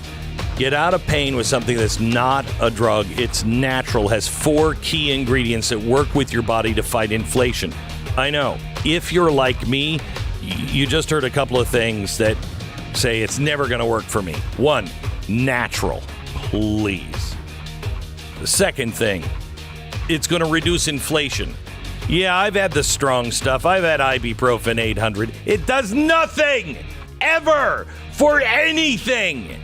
Get out of pain with something that's not a drug. It's natural, has 4 key ingredients that work with your body to fight inflation. I know. If you're like me, you just heard a couple of things that say it's never going to work for me. 1, natural. Please. The second thing, it's going to reduce inflation. Yeah, I've had the strong stuff. I've had ibuprofen 800. It does nothing, ever, for anything.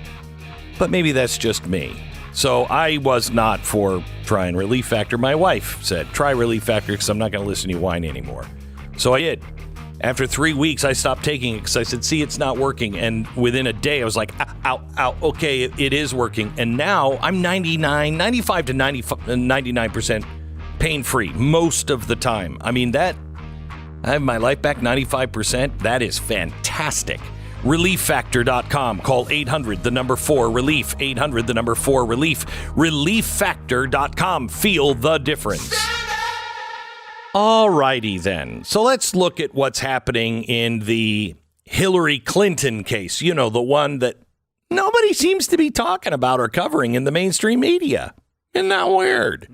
But maybe that's just me. So I was not for trying Relief Factor. My wife said, try Relief Factor because I'm not going to listen to you whine anymore. So I did. After 3 weeks, I stopped taking it because I said, see, it's not working. And within a day, I was like, ow, okay, it is working. And now I'm 95 to 99% pain-free most of the time. I mean, I have my life back 95%. That is fantastic. ReliefFactor.com. Call 800-4-RELIEF. 800-4-RELIEF. ReliefFactor.com. Feel the difference. All righty then. So let's look at what's happening in the Hillary Clinton case. You know, the one that nobody seems to be talking about or covering in the mainstream media. Isn't that weird?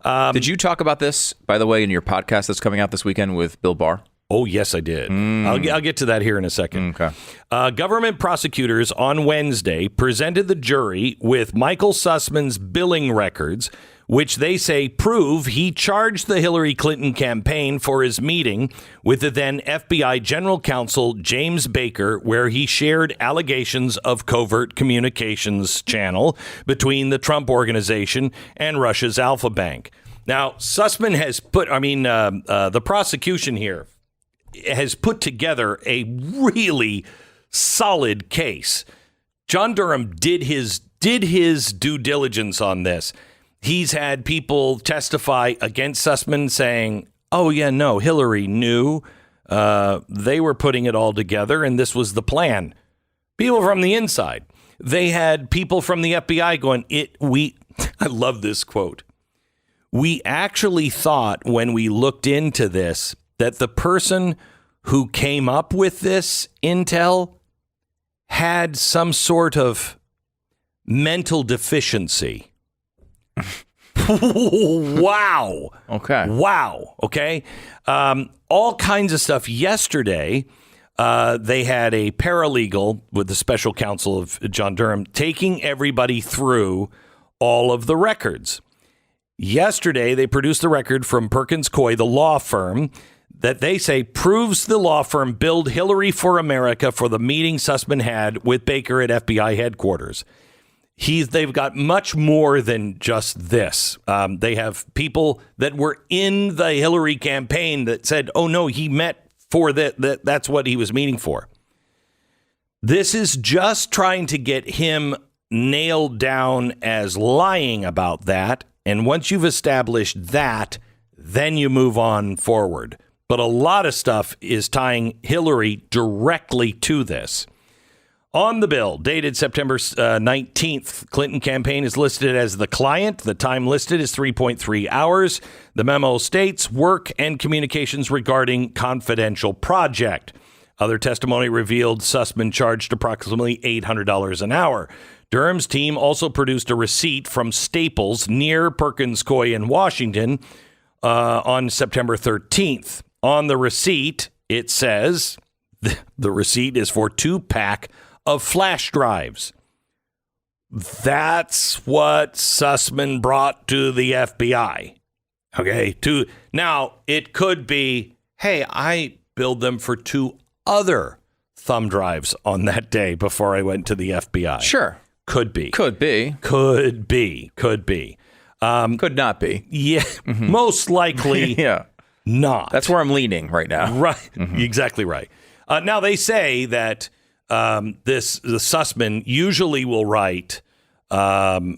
Did you talk about this, by the way, in your podcast that's coming out this weekend with Bill Barr? Oh, yes, I did. I'll get to that here in a second. Okay. Government prosecutors on Wednesday presented the jury with Michael Sussman's billing records, which they say prove he charged the Hillary Clinton campaign for his meeting with the then FBI General Counsel James Baker, where he shared allegations of covert communications channel between the Trump Organization and Russia's Alpha Bank. Now, Sussman has the prosecution here has put together a really solid case. John Durham did his due diligence on this. He's had people testify against Sussman saying, oh, yeah, no, Hillary knew. They were putting it all together, and this was the plan. People from the inside. They had people from the FBI going, I love this quote. We actually thought when we looked into this that the person who came up with this intel had some sort of mental deficiency. Wow. Okay. Wow. Okay. All kinds of stuff. Yesterday, they had a paralegal with the special counsel of John Durham taking everybody through all of the records. Yesterday, they produced the record from Perkins Coie, the law firm, that they say proves the law firm billed Hillary for America for the meeting Sussman had with Baker at FBI headquarters. They've got much more than just this. They have people that were in the Hillary campaign that said, oh, no, he met for that. That's what he was meeting for. This is just trying to get him nailed down as lying about that. And once you've established that, then you move on forward. But a lot of stuff is tying Hillary directly to this. On the bill, dated September 19th, Clinton campaign is listed as the client. The time listed is 3.3 hours. The memo states work and communications regarding confidential project. Other testimony revealed Sussman charged approximately $800 an hour. Durham's team also produced a receipt from Staples near Perkins Coie in Washington on September 13th. On the receipt, it says the receipt is for 2-pack of flash drives. That's what Sussman brought to the FBI. Okay. Now, it could be, hey, I billed them for 2 other thumb drives on that day before I went to the FBI. Sure. Could be. Could be. Could be. Could be. Could not be. Yeah. Most likely yeah. Not. That's where I'm leaning right now. Right. Exactly right. Now, they say that the Sussman usually will write, for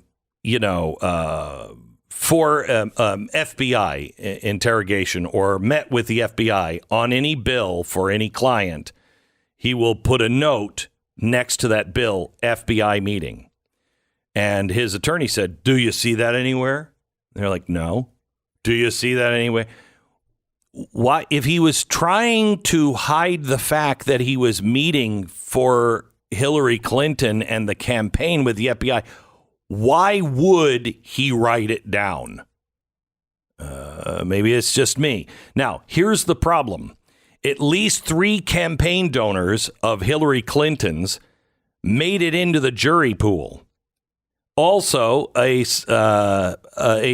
FBI interrogation or met with the FBI on any bill for any client. He will put a note next to that bill, FBI meeting. And his attorney said, do you see that anywhere? They're like, no. Do you see that anywhere? Why, if he was trying to hide the fact that he was meeting for Hillary Clinton and the campaign with the FBI, why would he write it down? Maybe it's just me. Now, here's the problem. At least 3 campaign donors of Hillary Clinton's made it into the jury pool. Also, a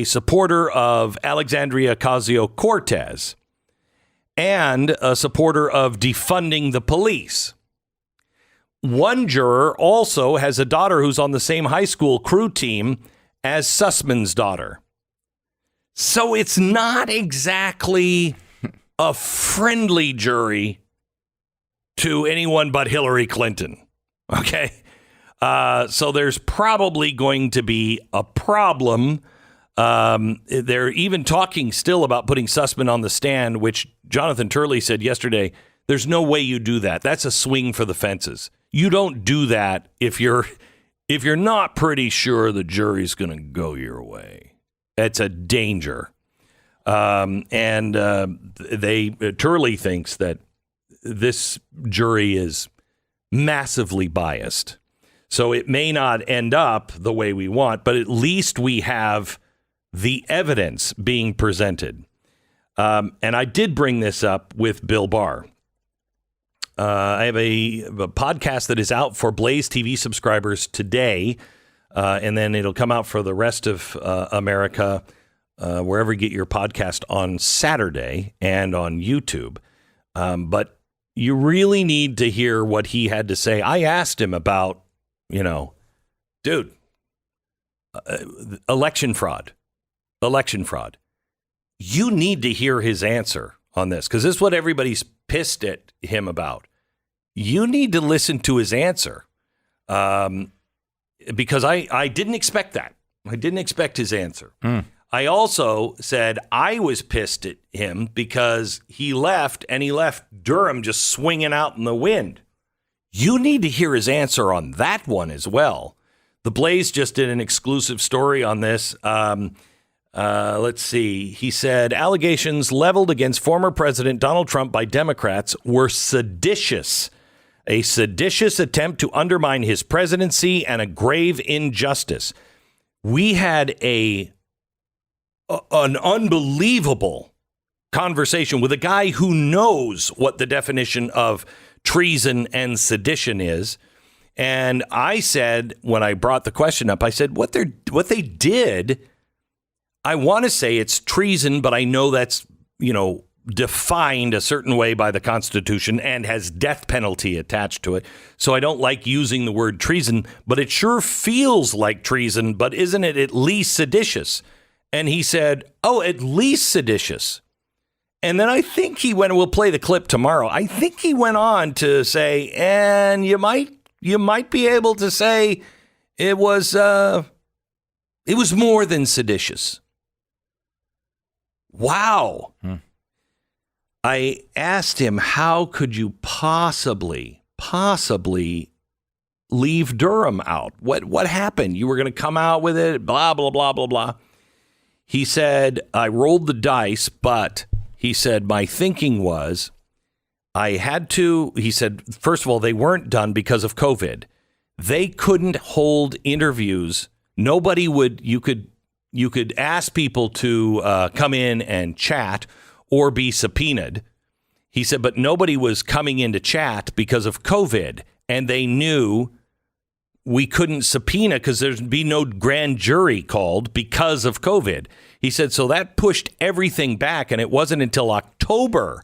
supporter of Alexandria Ocasio-Cortez and a supporter of defunding the police. One juror also has a daughter who's on the same high school crew team as Sussman's daughter. So it's not exactly a friendly jury to anyone but Hillary Clinton. Okay. So there's probably going to be a problem They're even talking still about putting Sussman on the stand, which Jonathan Turley said yesterday, there's no way you do that. That's a swing for the fences. You don't do that if you're not pretty sure the jury's going to go your way. It's a danger. Turley thinks that this jury is massively biased. So it may not end up the way we want, but at least we have the evidence being presented. And I did bring this up with Bill Barr. I have a podcast that is out for Blaze TV subscribers today, and then it'll come out for the rest of America, wherever you get your podcast, on Saturday and on YouTube. But you really need to hear what he had to say. I asked him about, dude, election fraud. You need to hear his answer on this, because this is what everybody's pissed at him about. You need to listen to his answer, because I didn't expect that. I didn't expect his answer. I also said I was pissed at him because he left Durham just swinging out in the wind. You need to hear his answer on that one as well. The Blaze just did an exclusive story on this. Let's see. He said allegations leveled against former President Donald Trump by Democrats were seditious, a seditious attempt to undermine his presidency and a grave injustice. We had an unbelievable conversation with a guy who knows what the definition of treason and sedition is. And I said, when I brought the question up, I said, what they did, I want to say it's treason, but I know that's, defined a certain way by the Constitution and has death penalty attached to it. So I don't like using the word treason, but it sure feels like treason, but isn't it at least seditious? And he said, oh, at least seditious. And then I think he went, we'll play the clip tomorrow. I think he went on to say, and you might be able to say it was more than seditious. Wow. I asked him, how could you possibly leave Durham out? What happened? You were going to come out with it, blah, blah, blah, blah, blah. He said, I rolled the dice, but he said, my thinking was I had to, he said, first of all, they weren't done because of COVID. They couldn't hold interviews. Nobody would, you could ask people to come in and chat or be subpoenaed. He said, but nobody was coming in to chat because of COVID. And they knew we couldn't subpoena because there'd be no grand jury called because of COVID. He said, so that pushed everything back. And it wasn't until October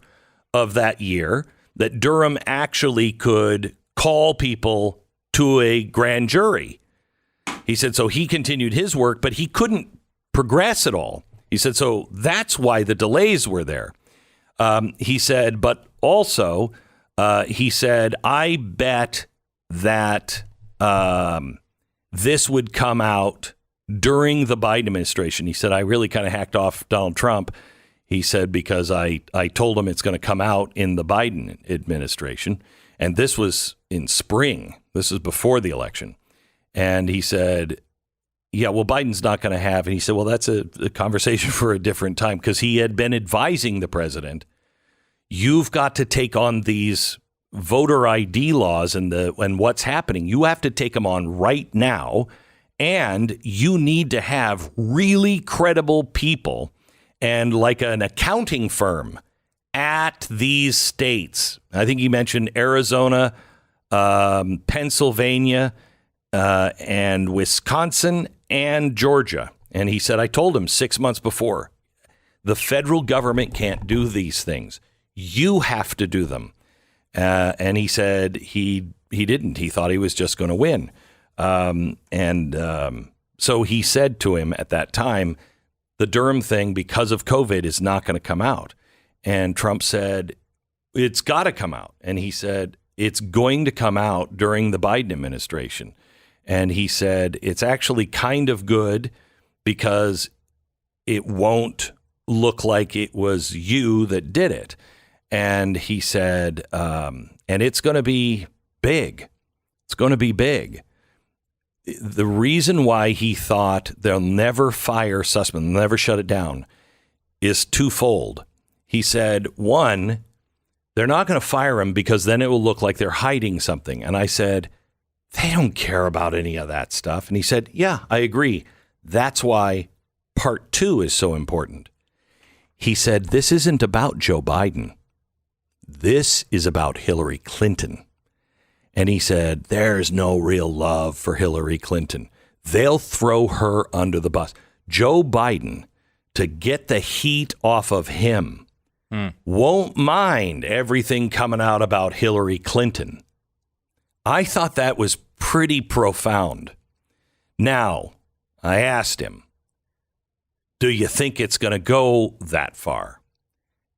of that year that Durham actually could call people to a grand jury. He said, so he continued his work, but he couldn't progress at all. He said, so that's why the delays were there. He said, but also, he said, I bet that this would come out during the Biden administration. He said, I really kind of hacked off Donald Trump. He said, because I told him it's going to come out in the Biden administration. And this was in spring. This was before the election. And he said, yeah, well, Biden's not going to have. And he said, well, that's a conversation for a different time, because he had been advising the president, you've got to take on these voter ID laws and what's happening. You have to take them on right now. And you need to have really credible people and like an accounting firm at these states. I think he mentioned Arizona, Pennsylvania, and Wisconsin and Georgia. And he said, I told him 6 months before, the federal government can't do these things. You have to do them. And he said he didn't. He thought he was just going to win. So he said to him at that time, the Durham thing, because of COVID, is not going to come out. And Trump said, it's got to come out. And he said, it's going to come out during the Biden administration. And he said, it's actually kind of good because it won't look like it was you that did it. And he said, and it's going to be big. It's going to be big. The reason why he thought they'll never fire Sussman, never shut it down, is twofold. He said, one, they're not going to fire him because then it will look like they're hiding something. And I said, they don't care about any of that stuff. And he said, yeah, I agree. That's why part 2 is so important. He said, this isn't about Joe Biden. This is about Hillary Clinton. And he said, there's no real love for Hillary Clinton. They'll throw her under the bus. Joe Biden, to get the heat off of him, won't mind everything coming out about Hillary Clinton. I thought that was pretty profound. Now, I asked him, do you think it's going to go that far?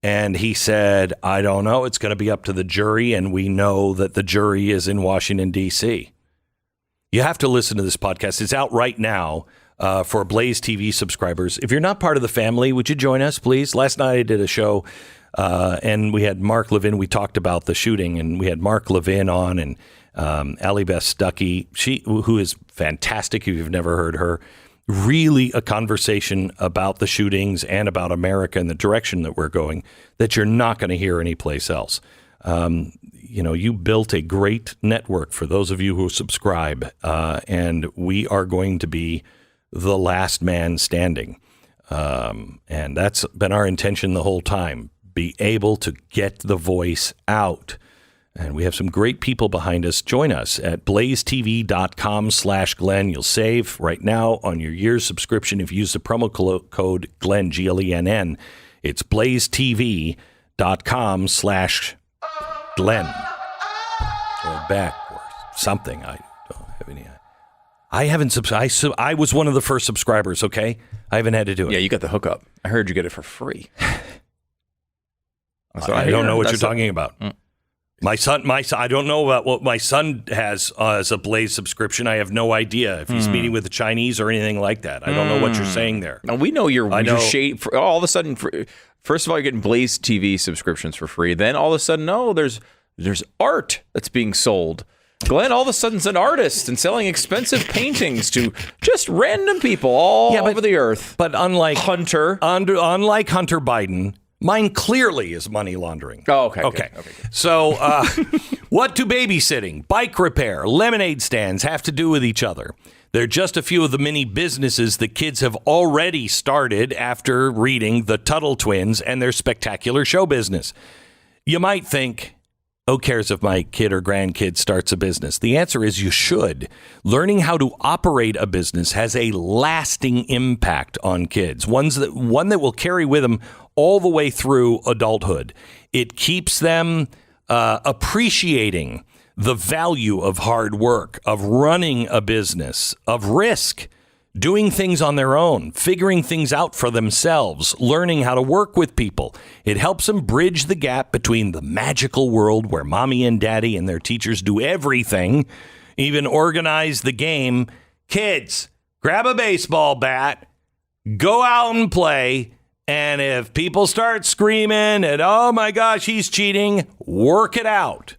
And he said, I don't know. It's going to be up to the jury, and we know that the jury is in Washington, D.C. You have to listen to this podcast. It's out right now for Blaze TV subscribers. If you're not part of the family, would you join us, please? Last night I did a show, and we had Mark Levin. We talked about the shooting, and we had Mark Levin on, and Allie Beth Stuckey, who is fantastic if you've never heard her. Really a conversation about the shootings and about America and the direction that we're going that you're not going to hear anyplace else. You built a great network for those of you who subscribe, and we are going to be the last man standing. And that's been our intention the whole time, be able to get the voice out. And we have some great people behind us. Join us at blazetv.com/Glenn. You'll save right now on your year's subscription if you use the promo code Glenn, Glenn. It's blazetv.com/Glenn or Beck or something. I don't have any. I haven't I was one of the first subscribers, okay? I haven't had to do it. Yeah, you got the hookup. I heard you get it for free. I don't know what you're talking about. My son, I don't know about what my son has as a Blaze subscription. I have no idea if he's meeting with the Chinese or anything like that. I don't know what you're saying there. Now, we know you're shade. All of a sudden, first of all, you're getting Blaze TV subscriptions for free. Then all of a sudden, there's art that's being sold. Glenn all of a sudden is an artist and selling expensive paintings to just random people all over the earth. But unlike Hunter Biden, mine clearly is money laundering. Oh, okay. Okay. So what do babysitting, bike repair, lemonade stands have to do with each other? They're just a few of the many businesses that kids have already started after reading The Tuttle Twins and their spectacular show business. You might think, who cares if my kid or grandkid starts a business? The answer is you should. Learning how to operate a business has a lasting impact on kids, one that will carry with them all the way through adulthood. It keeps them appreciating the value of hard work, of running a business, of risk, doing things on their own, figuring things out for themselves, learning how to work with people. It helps them bridge the gap between the magical world where mommy and daddy and their teachers do everything, even organize the game. Kids, grab a baseball bat, go out and play. And if people start screaming and, oh my gosh, he's cheating, work it out.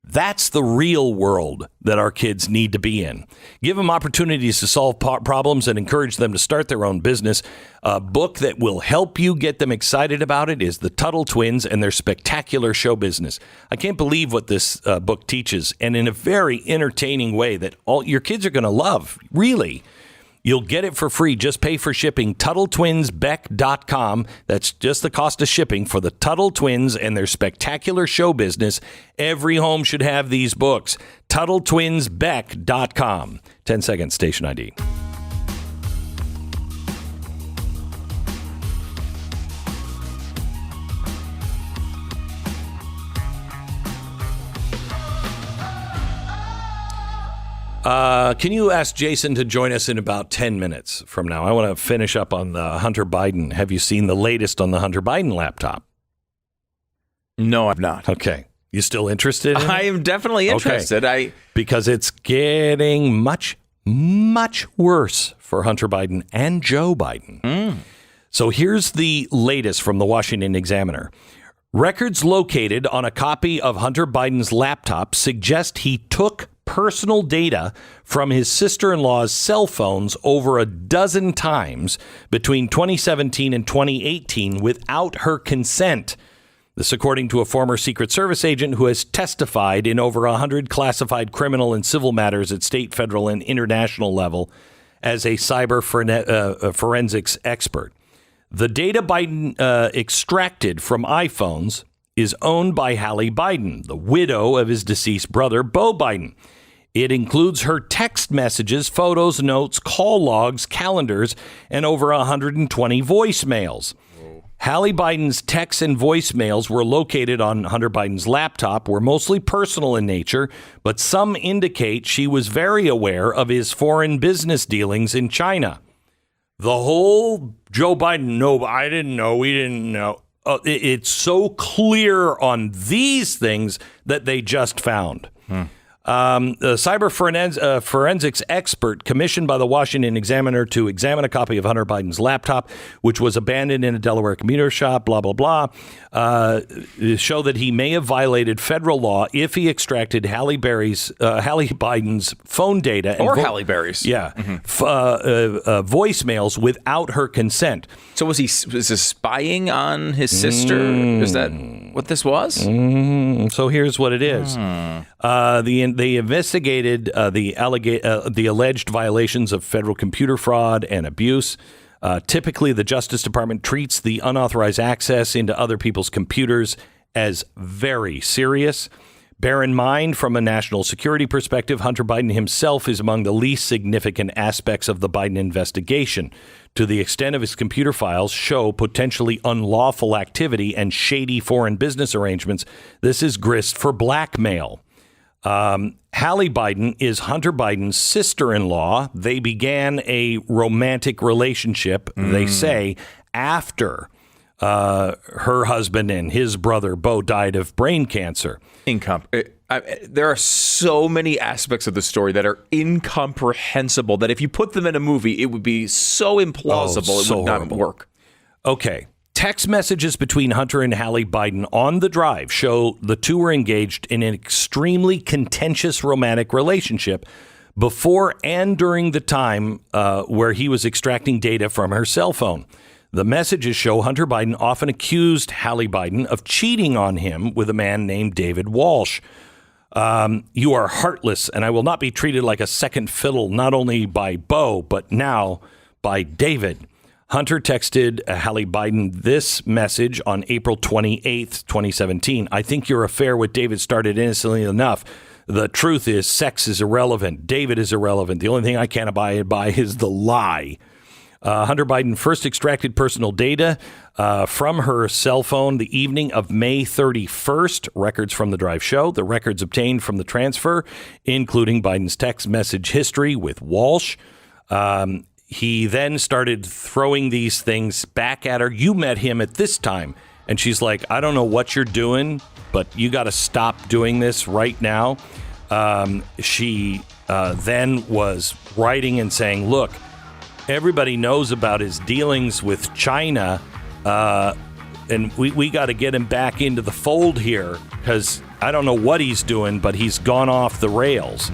That's the real world that our kids need to be in. Give them opportunities to solve problems and encourage them to start their own business. A book that will help you get them excited about it is The Tuttle Twins and their spectacular show business. I can't believe what this book teaches, and in a very entertaining way that all your kids are going to love, really. You'll get it for free. Just pay for shipping. TuttleTwinsBeck.com. That's just the cost of shipping for the Tuttle Twins and their spectacular show business. Every home should have these books. TuttleTwinsBeck.com. 10 seconds, station ID. Can you ask Jason to join us in about 10 minutes from now? I want to finish up on the Hunter Biden. Have you seen the latest on the Hunter Biden laptop? No, I've not. Okay. You still interested in it? I am definitely interested. Okay. Because it's getting much, much worse for Hunter Biden and Joe Biden. So here's the latest from the Washington Examiner. Records located on a copy of Hunter Biden's laptop suggest he took personal data from his sister-in-law's cell phones over a dozen times between 2017 and 2018 without her consent. This according to a former Secret Service agent who has testified in over 100 classified criminal and civil matters at state, federal, and international level as a cyber forensics expert. The data Biden extracted from iPhones is owned by Hallie Biden, the widow of his deceased brother, Beau Biden. It includes her text messages, photos, notes, call logs, calendars, and over 120 voicemails. Hallie Biden's texts and voicemails were located on Hunter Biden's laptop, were mostly personal in nature, but some indicate she was very aware of his foreign business dealings in China. The whole Joe Biden, no, I didn't know, we didn't know. It's so clear on these things that they just found. The cyber forensics expert commissioned by the Washington Examiner to examine a copy of Hunter Biden's laptop, which was abandoned in a Delaware commuter shop, blah, blah, blah, show that he may have violated federal law if he extracted Hallie Biden's phone data. Or Halle Berry's. Yeah. Voicemails without her consent. So was he spying on his sister? Is that what this was? So here's what it is. They investigated the alleged violations of federal computer fraud and abuse. Typically, the Justice Department treats the unauthorized access into other people's computers as very serious. Bear in mind, from a national security perspective, Hunter Biden himself is among the least significant aspects of the Biden investigation. To the extent of his computer files show potentially unlawful activity and shady foreign business arrangements, this is grist for blackmail. Hallie Biden is Hunter Biden's sister-in-law. They began a romantic relationship, they say, after her husband and his brother Beau died of brain cancer. There are so many aspects of the story that are incomprehensible that if you put them in a movie, it would be so implausible it would not work. Okay. Text messages between Hunter and Hallie Biden on the drive show the two were engaged in an extremely contentious romantic relationship before and during the time where he was extracting data from her cell phone. The messages show Hunter Biden often accused Hallie Biden of cheating on him with a man named David Walsh. You are heartless, and I will not be treated like a second fiddle, not only by Beau, but now by David. Hunter texted Hallie Biden this message on April 28th, 2017. I think your affair with David started innocently enough. The truth is sex is irrelevant. David is irrelevant. The only thing I can't abide by is the lie. Hunter Biden first extracted personal data from her cell phone the evening of May 31st. Records from the drive show. The records obtained from the transfer, including Biden's text message history with Walsh. He then started throwing these things back at her. You met him at this time. And she's like, I don't know what you're doing, but you got to stop doing this right now. She then was writing and saying, look, everybody knows about his dealings with China, and we got to get him back into the fold here because I don't know what he's doing, but he's gone off the rails.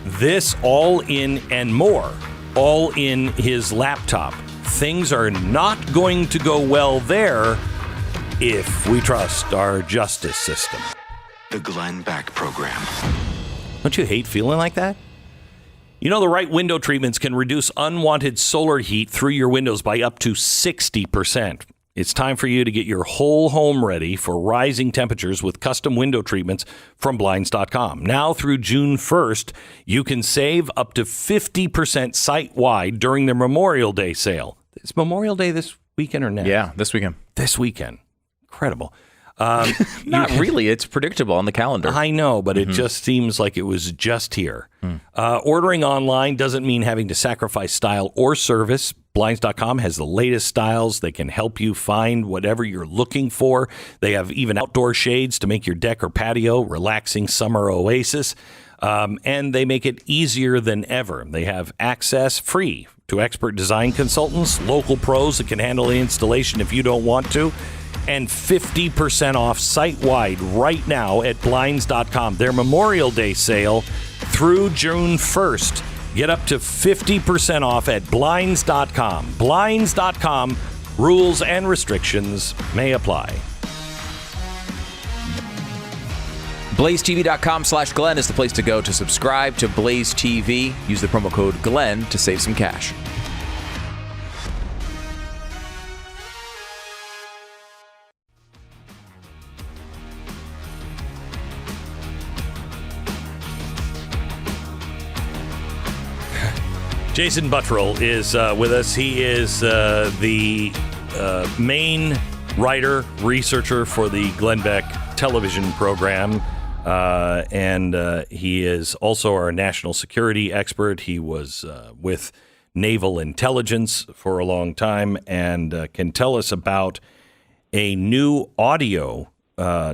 This all in and more, all in his laptop. Things are not going to go well there if we trust our justice system. The Glenn Beck Program. Don't you hate feeling like that? You know, the right window treatments can reduce unwanted solar heat through your windows by up to 60%. It's time for you to get your whole home ready for rising temperatures with custom window treatments from Blinds.com. Now through June 1st, you can save up to 50% site-wide during their Memorial Day sale. Is Memorial Day this weekend or next? Yeah, this weekend. This weekend. Incredible. Not really. It's predictable on the calendar. I know, but it just seems like it was just here. Ordering online doesn't mean having to sacrifice style or service. Blinds.com has the latest styles. They can help you find whatever you're looking for. They have even outdoor shades to make your deck or patio relaxing summer oasis. And they make it easier than ever. They have access free to expert design consultants, local pros that can handle the installation if you don't want to, and 50% off site-wide right now at Blinds.com. Their Memorial Day sale through June 1st. Get up to 50% off at Blinds.com. Blinds.com. Rules and restrictions may apply. BlazeTV.com/Glenn is the place to go to subscribe to Blaze TV. Use the promo code Glenn to save some cash. Jason Buttrill is with us. He is the main writer, researcher for the Glenn Beck television program. And he is also our national security expert. He was with Naval Intelligence for a long time and can tell us about a new audio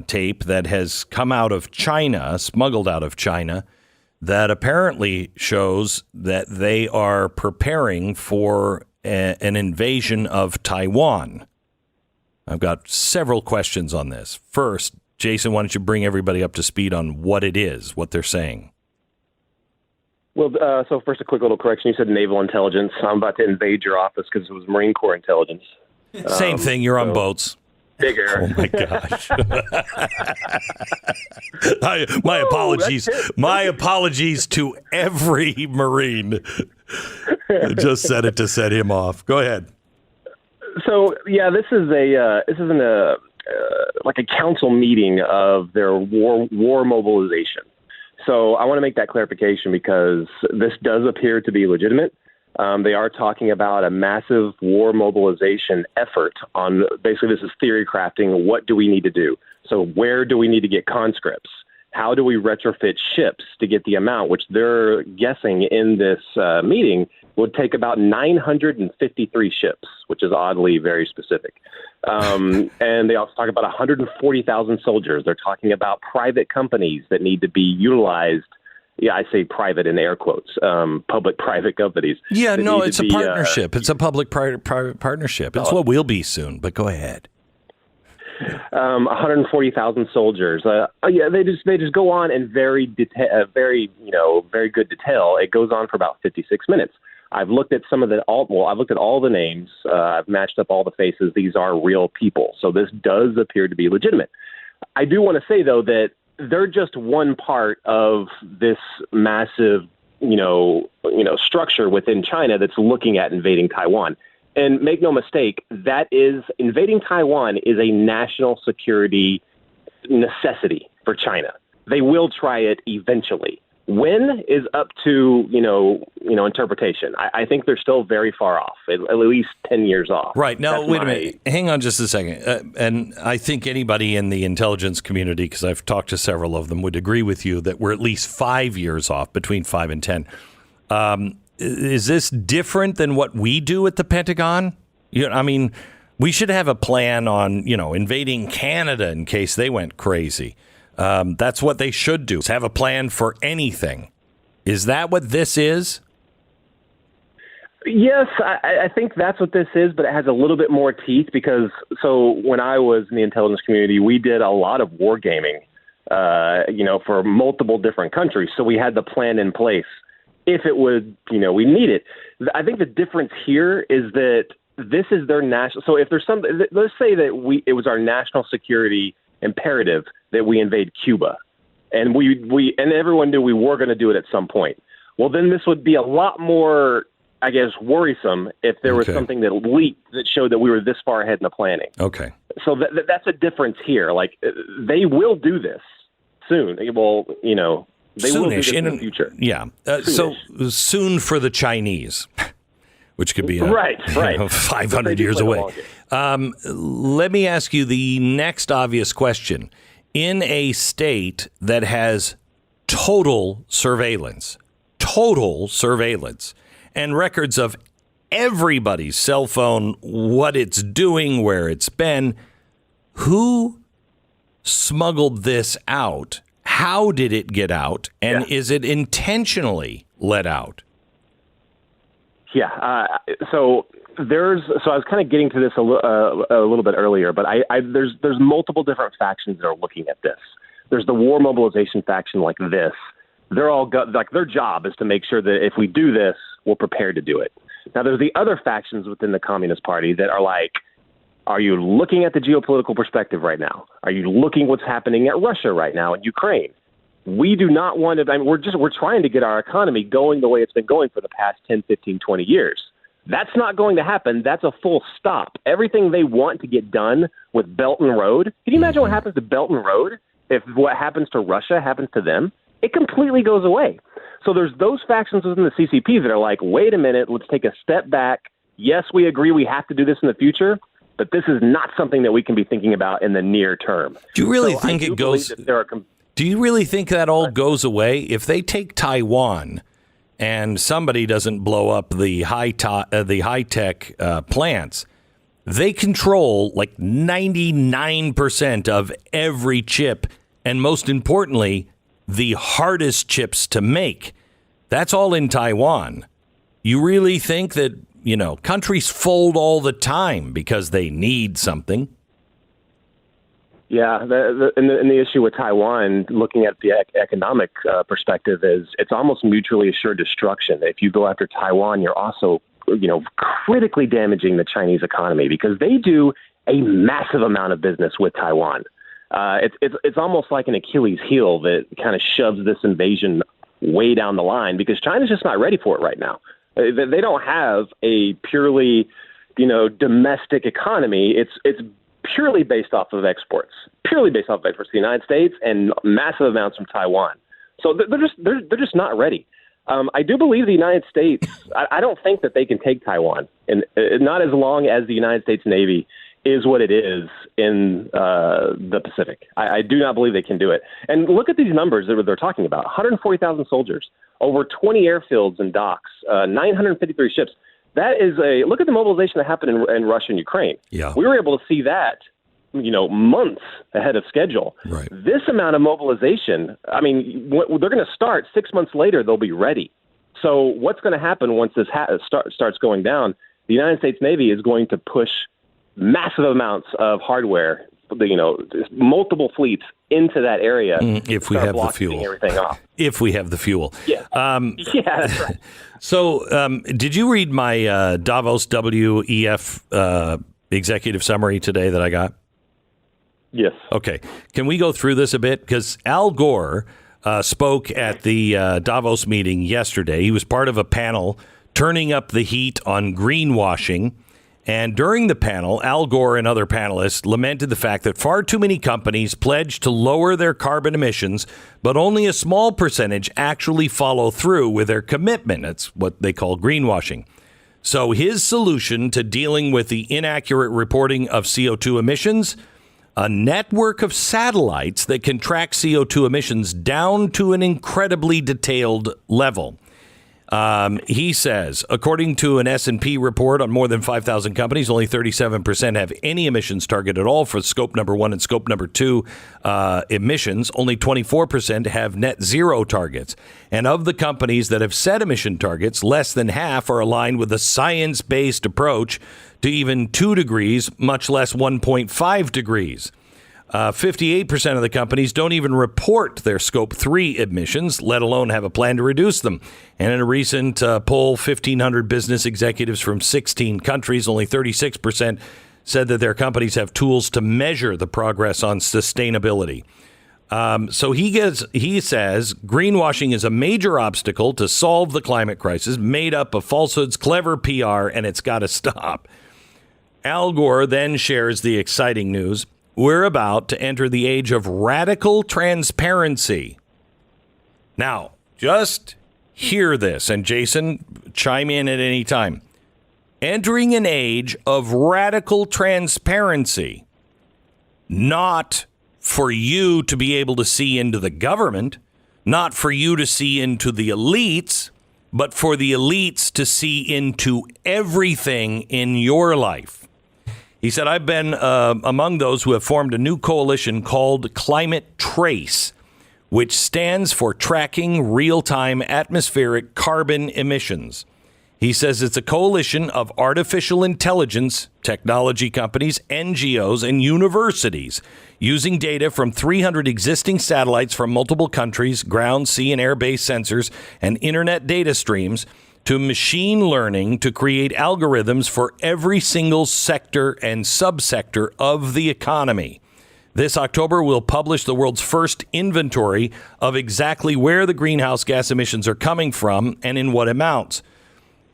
tape that has come out of China, smuggled out of China, that apparently shows that they are preparing for an invasion of Taiwan. I've got several questions on this. First, Jason, why don't you bring everybody up to speed on what it is, what they're saying? Well, so first, a quick little correction. You said Naval Intelligence. I'm about to invade your office because it was Marine Corps Intelligence. Same thing. You're on boats. Bigger. Oh, my gosh. My apologies. My apologies to every Marine. I just said it to set him off. Go ahead. So, yeah, this is like a council meeting of their war mobilization. So I want to make that clarification because this does appear to be legitimate. They are talking about a massive war mobilization effort on basically this is theory crafting. What do we need to do? So where do we need to get conscripts? How do we retrofit ships to get the amount, which they're guessing in this meeting would take about 953 ships, which is oddly very specific. And they also talk about 140,000 soldiers. They're talking about private companies that need to be utilized. Yeah, I say private in air quotes, public-private companies. Yeah, no, it's a partnership. It's a public-private partnership. It's what we'll be soon, but go ahead. 140,000 soldiers. Yeah, they just go on in very good detail. It goes on for about 56 minutes. I've looked at I've looked at all the names. I've matched up all the faces. These are real people. So this does appear to be legitimate. I do want to say, though, that they're just one part of this massive, structure within China that's looking at invading Taiwan. And make no mistake, invading Taiwan is a national security necessity for China. They will try it eventually. When is up to, interpretation. I think they're still very far off, at least 10 years off. Right. Now, wait a minute. Hang on just a second. And I think anybody in the intelligence community, because I've talked to several of them, would agree with you that we're at least 5 years off, between 5 and 10. Is this different than what we do at the Pentagon? We should have a plan on, invading Canada in case they went crazy. That's what they should do, is have a plan for anything. Is that what this is? Yes, I think that's what this is, but it has a little bit more teeth because, when I was in the intelligence community, we did a lot of wargaming, for multiple different countries. So we had the plan in place if it would, we need it. I think the difference here is that this is their national. So if there's let's say that it was our national security imperative that we invade Cuba, and we everyone knew we were going to do it at some point. Well, then this would be a lot more, I guess, worrisome if there was something that leaked that showed that we were this far ahead in the planning. Okay. So that's a difference here. Like, they will do this soon. Well, they will do this in the future. Yeah. So soon for the Chinese, which could be 500 years away. Let me ask you the next obvious question. In a state that has total surveillance, and records of everybody's cell phone, what it's doing, where it's been, who smuggled this out? how did it get out, and is it intentionally let out? Yeah. So I was kind of getting to this a little bit earlier, but there's multiple different factions that are looking at this. There's the war mobilization faction like this. They're all their job is to make sure that if we do this, we're prepared to do it. Now, there's the other factions within the Communist Party that are like, are you looking at the geopolitical perspective right now? Are you looking what's happening at Russia right now in Ukraine? We do not want to, we're trying to get our economy going the way it's been going for the past 10, 15, 20 years. That's not going to happen. That's a full stop. Everything they want to get done with Belt and Road. Can you imagine what happens to Belt and Road if what happens to Russia happens to them? It completely goes away. So there's those factions within the CCP that are like, wait a minute, let's take a step back. Yes, we agree we have to do this in the future, but this is not something that we can be thinking about in the near term. Do you really think it goes? Do you really think that all goes away if they take Taiwan and somebody doesn't blow up the high tech plants? They control like 99% of every chip, and most importantly, the hardest chips to make. That's all in Taiwan. You really think that, countries fold all the time because they need something? Yeah, and the issue with Taiwan, looking at the economic perspective, is it's almost mutually assured destruction. If you go after Taiwan, you're also, critically damaging the Chinese economy because they do a massive amount of business with Taiwan. It's almost like an Achilles heel that kind of shoves this invasion way down the line because China's just not ready for it right now. They don't have a purely, domestic economy. It's purely based off of exports to the United States and massive amounts from Taiwan. So they're just not ready. I do believe the United States. I don't think that they can take Taiwan, and not as long as the United States Navy is what it is in the Pacific. I do not believe they can do it. And look at these numbers that they're talking about: 140,000 soldiers, over 20 airfields and docks, 953 ships. That is look at the mobilization that happened in Russia and Ukraine. Yeah. We were able to see that, months ahead of schedule. Right. This amount of mobilization, they're going to start 6 months later, they'll be ready. So what's going to happen once this starts going down? The United States Navy is going to push massive amounts of hardware, multiple fleets into that area. If we have the fuel. Everything off. If we have the fuel. Yeah. Yeah, that's right. So did you read my Davos WEF executive summary today that I got? Yes. Okay. Can we go through this a bit? Because Al Gore spoke at the Davos meeting yesterday. He was part of a panel turning up the heat on greenwashing. And during the panel, Al Gore and other panelists lamented the fact that far too many companies pledge to lower their carbon emissions, but only a small percentage actually follow through with their commitment. That's what they call greenwashing. So his solution to dealing with the inaccurate reporting of CO2 emissions: a network of satellites that can track CO2 emissions down to an incredibly detailed level. He says, according to an S&P report on more than 5,000 companies, only 37% have any emissions target at all for scope number 1 and scope number 2 emissions. Only 24% have net zero targets. And of the companies that have set emission targets, less than half are aligned with a science-based approach to even 2 degrees, much less 1.5 degrees. 58% of the companies don't even report their Scope 3 emissions, let alone have a plan to reduce them. And in a recent poll, 1,500 business executives from 16 countries, only 36% said that their companies have tools to measure the progress on sustainability. So he says greenwashing is a major obstacle to solve the climate crisis, made up of falsehoods, clever PR, and it's got to stop. Al Gore then shares the exciting news. We're about to enter the age of radical transparency. Now, just hear this, and Jason, chime in at any time. Entering an age of radical transparency, not for you to be able to see into the government, not for you to see into the elites, but for the elites to see into everything in your life. He said, I've been among those who have formed a new coalition called Climate Trace, which stands for Tracking Real-Time Atmospheric Carbon Emissions. He says it's a coalition of artificial intelligence technology companies, NGOs, and universities using data from 300 existing satellites from multiple countries, ground, sea, and air-based sensors, and internet data streams to machine learning to create algorithms for every single sector and subsector of the economy. This October, we'll publish the world's first inventory of exactly where the greenhouse gas emissions are coming from and in what amounts.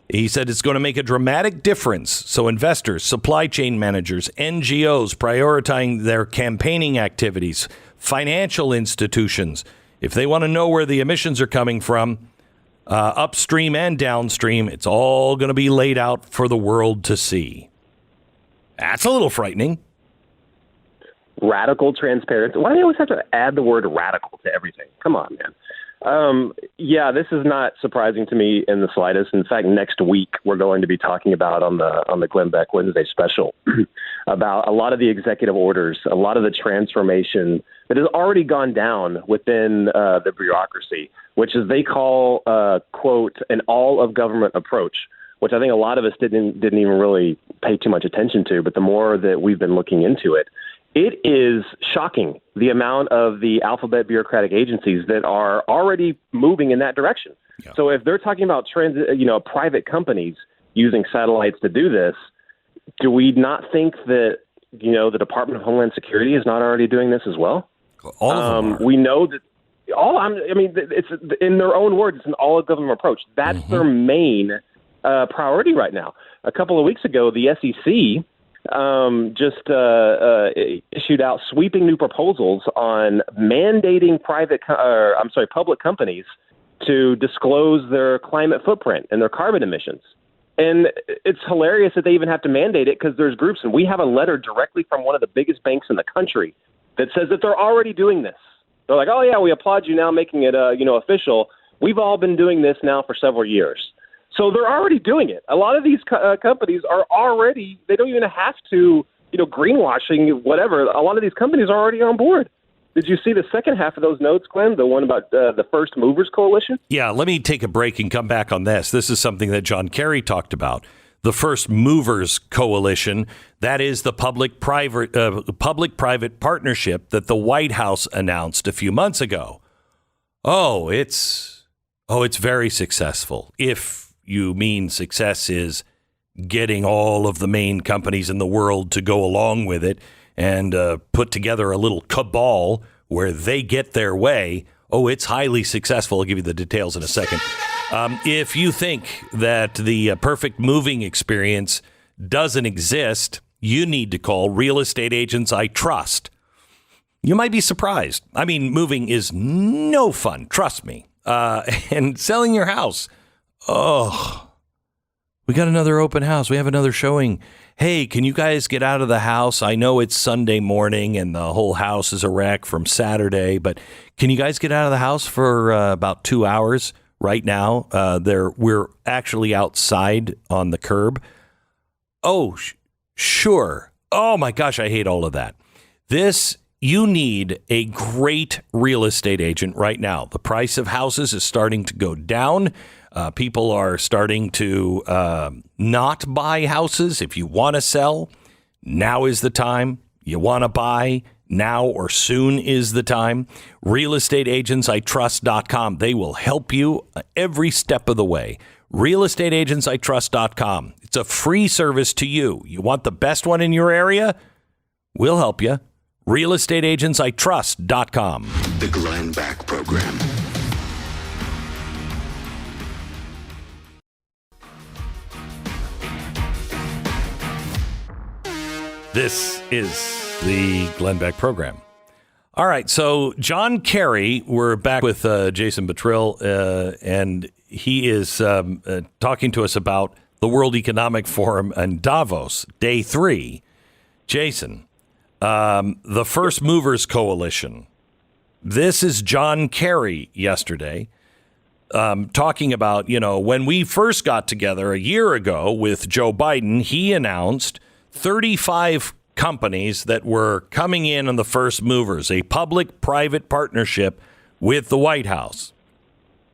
He said it's going to make a dramatic difference. So investors, supply chain managers, NGOs prioritizing their campaigning activities, financial institutions, if they want to know where the emissions are coming from, upstream and downstream, it's all going to be laid out for the world to see. That's a little frightening. Radical transparency. Why do you always have to add the word radical to everything? Come on, man. Yeah, this is not surprising to me in the slightest. In fact, next week we're going to be talking about on the Glenn Beck Wednesday special about a lot of the executive orders, a lot of the transformation that has already gone down within the bureaucracy, which is they call quote an all of government approach, which I think a lot of us didn't even really pay too much attention to. But the more that we've been looking into it, it is shocking the amount of the alphabet bureaucratic agencies that are already moving in that direction. Yeah. So if they're talking about private companies using satellites to do this, do we not think that, the Department of Homeland Security is not already doing this as well? All of them are. We know that it's in their own words, it's an all of government approach. That's their main priority right now. A couple of weeks ago, the SEC just issued out sweeping new proposals on mandating public companies to disclose their climate footprint and their carbon emissions. And it's hilarious that they even have to mandate it because there's groups, and we have a letter directly from one of the biggest banks in the country that says that they're already doing this. They're like, oh yeah, we applaud you now making it official. We've all been doing this now for several years. So they're already doing it. A lot of these companies are already, they don't even have to, greenwashing, whatever. A lot of these companies are already on board. Did you see the second half of those notes, Glenn, the one about the First Movers Coalition? Yeah, let me take a break and come back on this. This is something that John Kerry talked about. The First Movers Coalition, that is the public-private partnership that the White House announced a few months ago. It's very successful. If you mean success is getting all of the main companies in the world to go along with it and put together a little cabal where they get their way. It's highly successful. I'll give you the details in a second. If you think that the perfect moving experience doesn't exist, you need to call Real Estate Agents I Trust. You might be surprised. I mean, moving is no fun. Trust me. And selling your house. We got another open house. We have another showing. Hey, can you guys get out of the house? I know it's Sunday morning and the whole house is a wreck from Saturday, but can you guys get out of the house for about 2 hours right now? We're actually outside on the curb. Sure. Oh my gosh, I hate all of that. You need a great real estate agent right now. The price of houses is starting to go down. People are starting to not buy houses. If you want to sell, now is the time. You want to buy, now or soon is the time. realestateagentsitrust.com. They will help you every step of the way. realestateagentsitrust.com. It's a free service to you. You want the best one in your area? We'll help you. realestateagentsitrust.com. The Glenn Beck Program. This is the Glenn Beck Program. All right, so John Kerry, we're back with Jason Buttrill, and he is talking to us about the World Economic Forum and Davos, Day 3. Jason, the First Movers Coalition. This is John Kerry yesterday talking about, when we first got together a year ago with Joe Biden, he announced 35 companies that were coming in on the First Movers, a public-private partnership with the White House.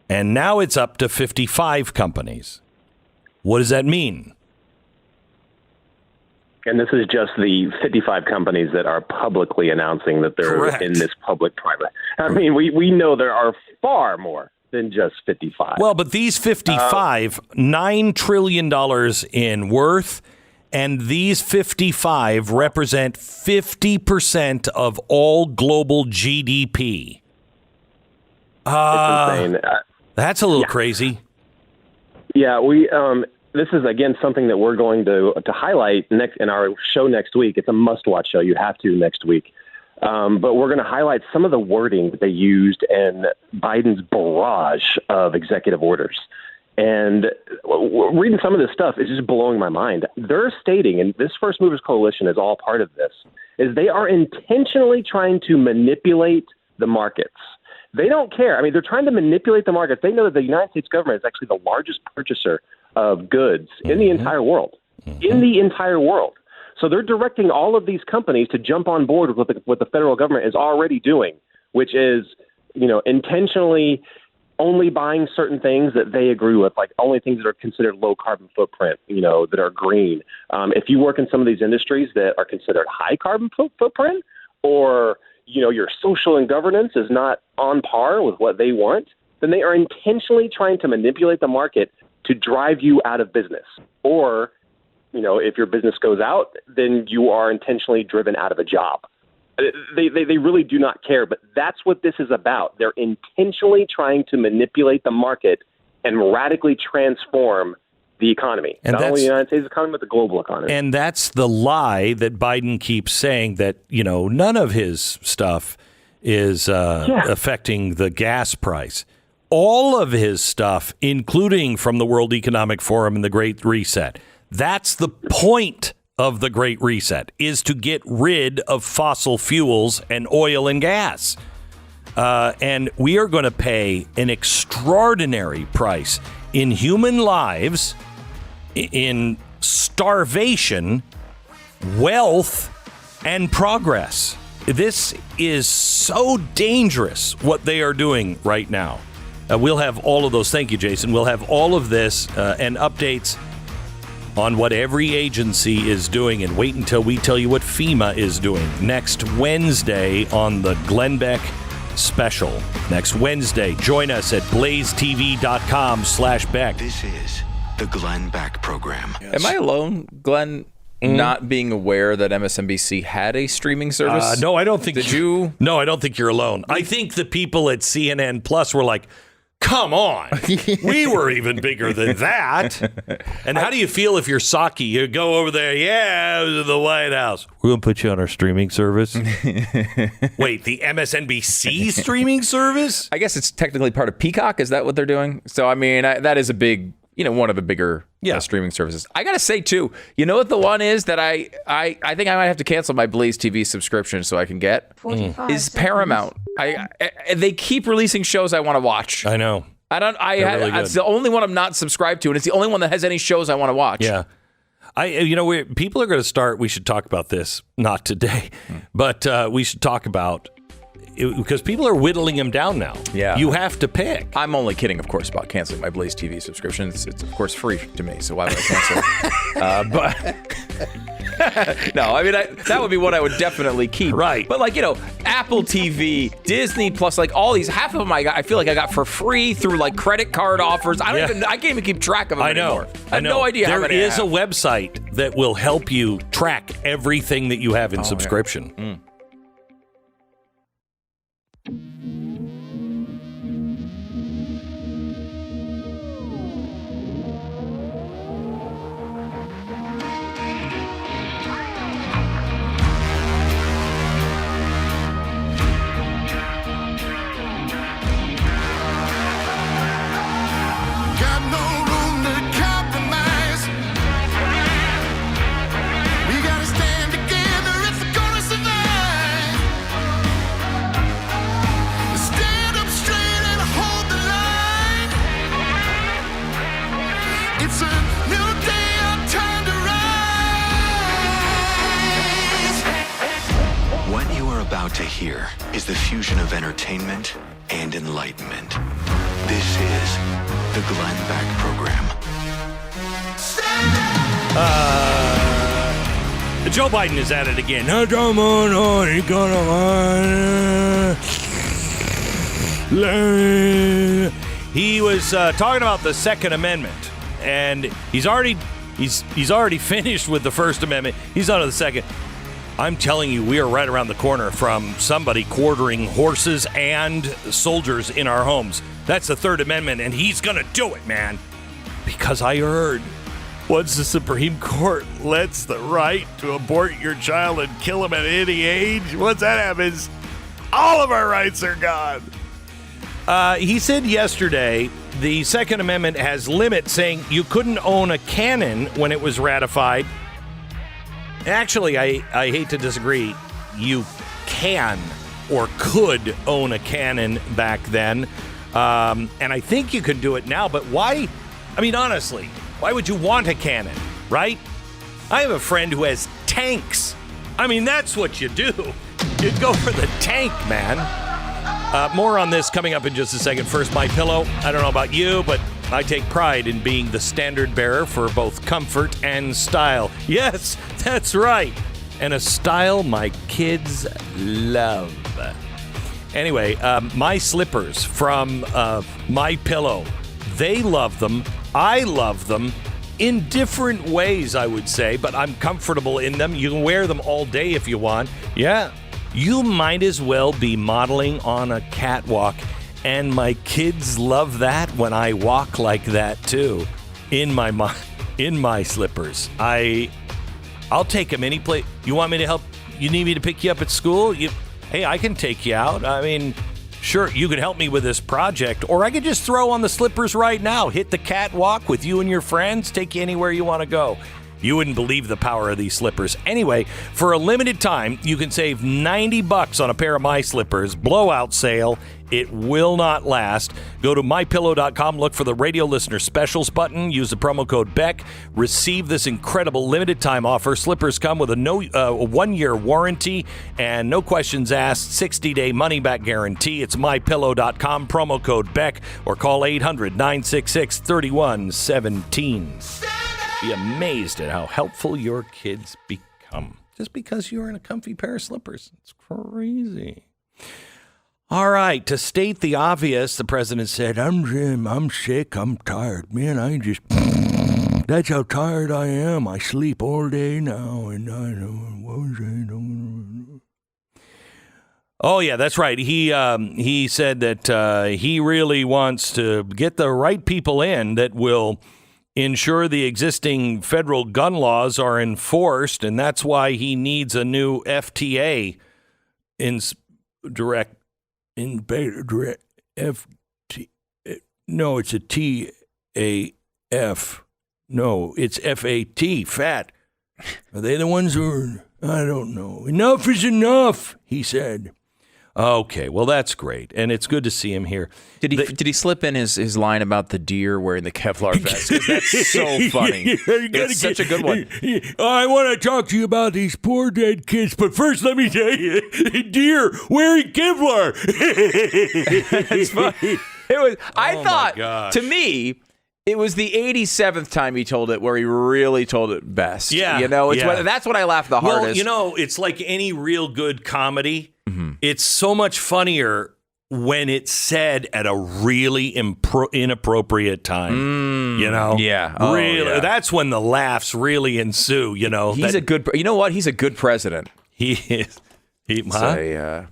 And now it's up to 55 companies. What does that mean? And this is just the 55 companies that are publicly announcing that they're Correct. in this public-private. I mean, we know there are far more than just 55. Well, but these 55, $9 trillion in worth, and these 55 represent 50% of all global GDP. It's insane. That's a little crazy. Yeah, we. This is again something that we're going to highlight next in our show next week. It's a must-watch show. You have to next week. But we're going to highlight some of the wording that they used in Biden's barrage of executive orders. And reading some of this stuff is just blowing my mind. They're stating, and this First Movers Coalition is all part of this, is they are intentionally trying to manipulate the markets. They don't care. I mean, they're trying to manipulate the markets. They know that the United States government is actually the largest purchaser of goods in the entire world. In the entire world. So they're directing all of these companies to jump on board with what the federal government is already doing, which is, intentionally only buying certain things that they agree with, like only things that are considered low carbon footprint, that are green. If you work in some of these industries that are considered high carbon footprint, or your social and governance is not on par with what they want, then they are intentionally trying to manipulate the market to drive you out of business. Or, if your business goes out, then you are intentionally driven out of a job. They really do not care, but that's what this is about. They're intentionally trying to manipulate the market and radically transform the economy, and not only the United States economy, but the global economy. And that's the lie that Biden keeps saying, that, none of his stuff is affecting the gas price. All of his stuff, including from the World Economic Forum and the Great Reset. That's the point of the Great Reset, is to get rid of fossil fuels and oil and gas. And we are going to pay an extraordinary price in human lives, in starvation, wealth, and progress. This is so dangerous, what they are doing right now. We'll have all of those. Thank you, Jason. We'll have all of this and updates on what every agency is doing, and wait until we tell you what FEMA is doing next Wednesday on the Glenn Beck special. Next Wednesday, join us at blazetv.com/Beck. This is the Glenn Beck program. Am I alone, Glenn, not being aware that MSNBC had a streaming service? No, I don't think. Did you? No, I don't think you're alone. I think the people at CNN Plus were like, come on, we were even bigger than that. And how do you feel if you're Psaki? You go over there, it was the White House. We're going to put you on our streaming service. Wait, the MSNBC streaming service? I guess it's technically part of Peacock. Is that what they're doing? So, I mean, that is a big, one of the bigger streaming services. I got to say, too, you know what the one is that I think I might have to cancel my Blaze TV subscription so I can get? Is Paramount. They keep releasing shows I want to watch. I know. It's the only one I'm not subscribed to, and it's the only one that has any shows I want to watch. Yeah. People are going to start, we should talk about this, not today, but we should talk about, because people are whittling them down now. Yeah. You have to pick. I'm only kidding, of course, about canceling my Blaze TV subscription. It's of course, free to me, so why would I cancel it? No, I mean, that would be what I would definitely keep. Right. But Apple TV, Disney Plus, all these, half of them I feel like I got for free through credit card offers. I can't even keep track of them anymore. I have no idea how many There is a website that will help you track everything that you have in subscription. Yeah. We gotta stand together if we're gonna survive. of entertainment and enlightenment. This is the Glenn Beck Program. Joe Biden is at it again. He was talking about the Second Amendment, and he's already finished with the First Amendment. He's on to the Second. I'm telling you, we are right around the corner from somebody quartering horses and soldiers in our homes. That's the Third Amendment, and he's going to do it, man. Because I heard, once the Supreme Court lets the right to abort your child and kill him at any age, once that happens, all of our rights are gone. He said yesterday the Second Amendment has limits, saying you couldn't own a cannon when it was ratified. Actually, I hate to disagree. You can or could own a cannon back then. And I think you could do it now. But why? I mean, honestly, why would you want a cannon, right? I have a friend who has tanks. I mean, that's what you do. You'd go for the tank, man. More on this coming up in just a second. First, MyPillow. I don't know about you, but I take pride in being the standard bearer for both comfort and style. Yes, that's right. And a style my kids love. Anyway, my slippers from MyPillow. They love them. I love them in different ways, I would say, but I'm comfortable in them. You can wear them all day if you want. Yeah, you might as well be modeling on a catwalk. And my kids love that when I walk like that too, in my slippers. I'll take them any place. You want me to help? You need me to pick you up at school? Hey, I can take you out. I mean, sure, you can help me with this project, or I could just throw on the slippers right now, hit the catwalk with you and your friends, take you anywhere you want to go. You wouldn't believe the power of these slippers. Anyway, for a limited time, you can save $90 on a pair of my slippers. Blowout sale. It will not last. Go to MyPillow.com, look for the radio listener specials button, use the promo code Beck, receive this incredible limited time offer. Slippers come with a 1-year warranty and no questions asked, 60-day money-back guarantee. It's MyPillow.com, promo code Beck, or call 800-966-3117. Be amazed at how helpful your kids become just because you're in a comfy pair of slippers. It's crazy. All right, to state the obvious, the president said, I'm sick, I'm tired. Man, that's how tired I am. I sleep all day now, and I don't. Oh, yeah, that's right. He said that he really wants to get the right people in that will ensure the existing federal gun laws are enforced, and that's why he needs a new FTA No, it's a TAF. No, it's FAT. Fat. Are they the ones who are? I don't know. Enough is enough, he said. Okay, well, that's great, and it's good to see him here. Did he slip in his line about the deer wearing the Kevlar vest? 'Cause that's so funny. It's such a good one. I want to talk to you about these poor dead kids, but first let me tell you, deer wearing Kevlar. It's fun. I thought, to me, it was the 87th time he told it where he really told it best. Yeah. That's when I laughed the hardest. Well, it's like any real good comedy. Mm-hmm. It's so much funnier when it's said at a really inappropriate time. Yeah. Really. Yeah. That's when the laughs really ensue, He's a good president. He is. I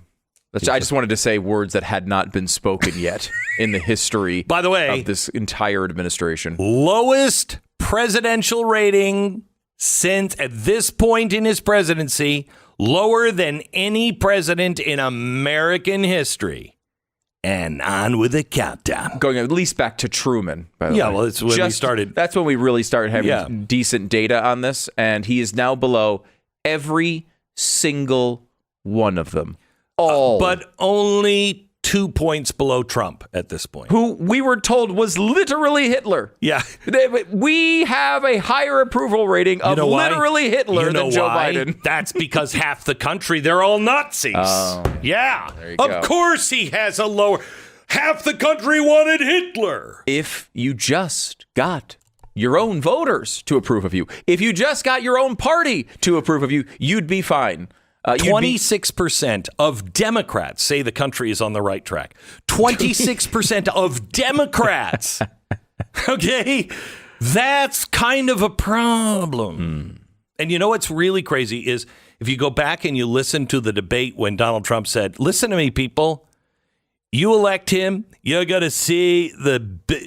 just wanted to say words that had not been spoken yet in the history, by the way, of this entire administration. Lowest presidential rating since at this point in his presidency, lower than any president in American history. And on with the countdown. Going at least back to Truman, by the way. Yeah, well, it's when we started. That's when we really started having decent data on this, and he is now below every single one of them. All. But only 2 points below Trump at this point. Who we were told was literally Hitler. Yeah. We have a higher approval rating of literally Hitler than Joe Biden. That's because half the country, they're all Nazis. Oh, yeah. there you Of go. course he has a lower. Half the country wanted Hitler. If you just got your own voters to approve of you, if you just got your own party to approve of you, you'd be fine. 26% of Democrats say the country is on the right track. 26% of Democrats. Okay? That's kind of a problem. And you know what's really crazy is if you go back and you listen to the debate when Donald Trump said, listen to me, people. You elect him, you're going to see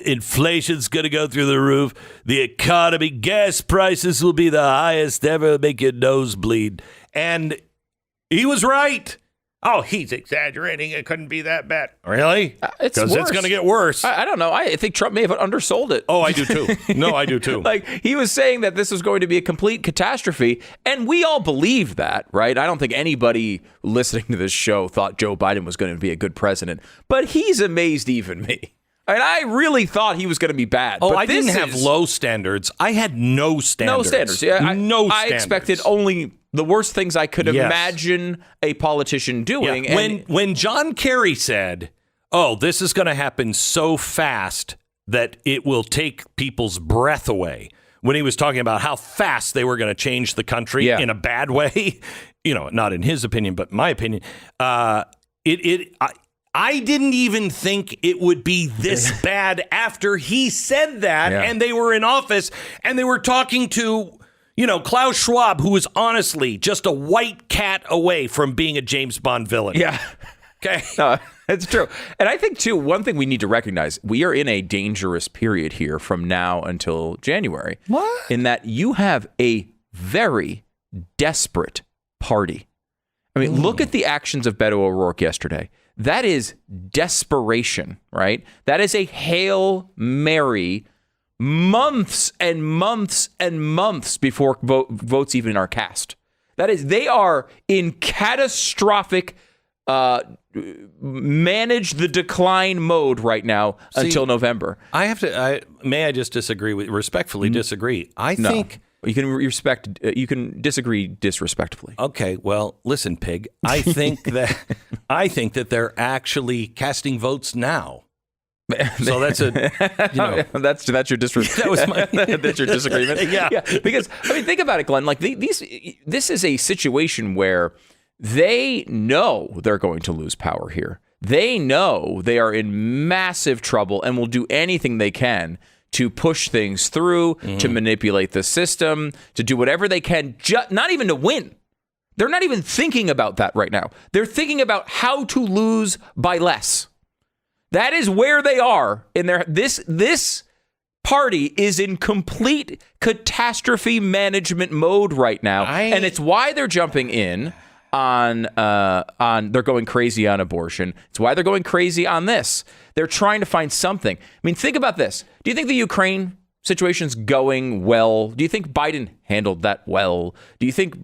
inflation's going to go through the roof. The economy, gas prices will be the highest ever, make your nose bleed. And he was right. Oh, he's exaggerating. It couldn't be that bad. Really? It's Because it's going to get worse. I don't know. I think Trump may have undersold it. Oh, I do too. No, I do too. Like, he was saying that this was going to be a complete catastrophe, and we all believe that, right? I don't think anybody listening to this show thought Joe Biden was going to be a good president, but he's amazed even me. And I really thought he was going to be bad. Oh, but I didn't have low standards. I had no standards. No standards. Yeah, I standards. expected only the worst things I could imagine a politician doing. Yeah. When John Kerry said, oh, this is going to happen so fast that it will take people's breath away, when he was talking about how fast they were going to change the country in a bad way, not in his opinion, but my opinion, I didn't even think it would be this bad after he said that, and they were in office, and they were talking to, Klaus Schwab, who was honestly just a white cat away from being a James Bond villain. Yeah. Okay. No, it's true. And I think, too, one thing we need to recognize, we are in a dangerous period here from now until January. What? In that you have a very desperate party. I mean, look at the actions of Beto O'Rourke yesterday. That is desperation, right? That is a Hail Mary months and months and months before votes even are cast. That is, they are in catastrophic manage the decline mode right now until November. May I just respectfully disagree? I think you can disagree disrespectfully. Okay, well, listen, pig. I think that they're actually casting votes now. So that's that's your disrespect. That was my that's your disagreement. Yeah. Because think about it, Glenn. Like this is a situation where they know they're going to lose power here. They know they are in massive trouble and will do anything they can to push things through, to manipulate the system, to do whatever they can, not even to win. They're not even thinking about that right now. They're thinking about how to lose by less. That is where they are in their this party is in complete catastrophe management mode right now, and it's why they're jumping in on they're going crazy on abortion. It's why they're going crazy on this. They're trying to find something. I mean, think about this. Do you think the Ukraine situation's going well? Do you think Biden handled that well? Do you think,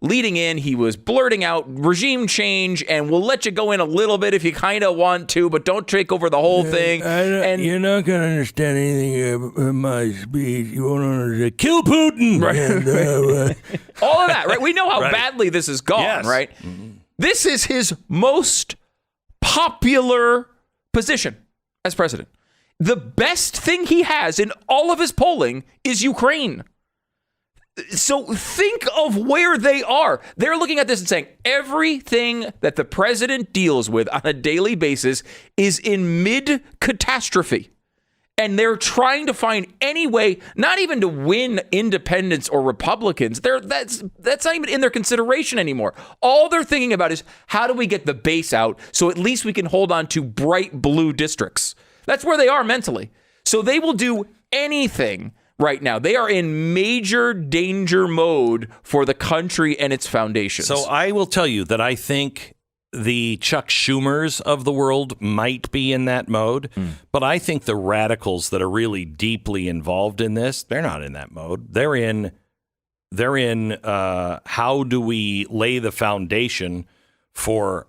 leading in, he was blurting out regime change and we'll let you go in a little bit if you kind of want to, but don't take over the whole thing. And you're not going to understand anything in my speech. You won't understand. Kill Putin. Right. And, all of that, right? We know how badly this has gone, right? This is his most popular position as president. The best thing he has in all of his polling is Ukraine. So think of where they are. They're looking at this and saying everything that the president deals with on a daily basis is in mid-catastrophe. And they're trying to find any way, not even to win independents or Republicans. That's not even in their consideration anymore. All they're thinking about is how do we get the base out so at least we can hold on to bright blue districts. That's where they are mentally. So they will do anything right now. They are in major danger mode for the country and its foundations. So I will tell you that I think the Chuck Schumers of the world might be in that mode, but I think the radicals that are really deeply involved in this, they're not in that mode. They're in how do we lay the foundation for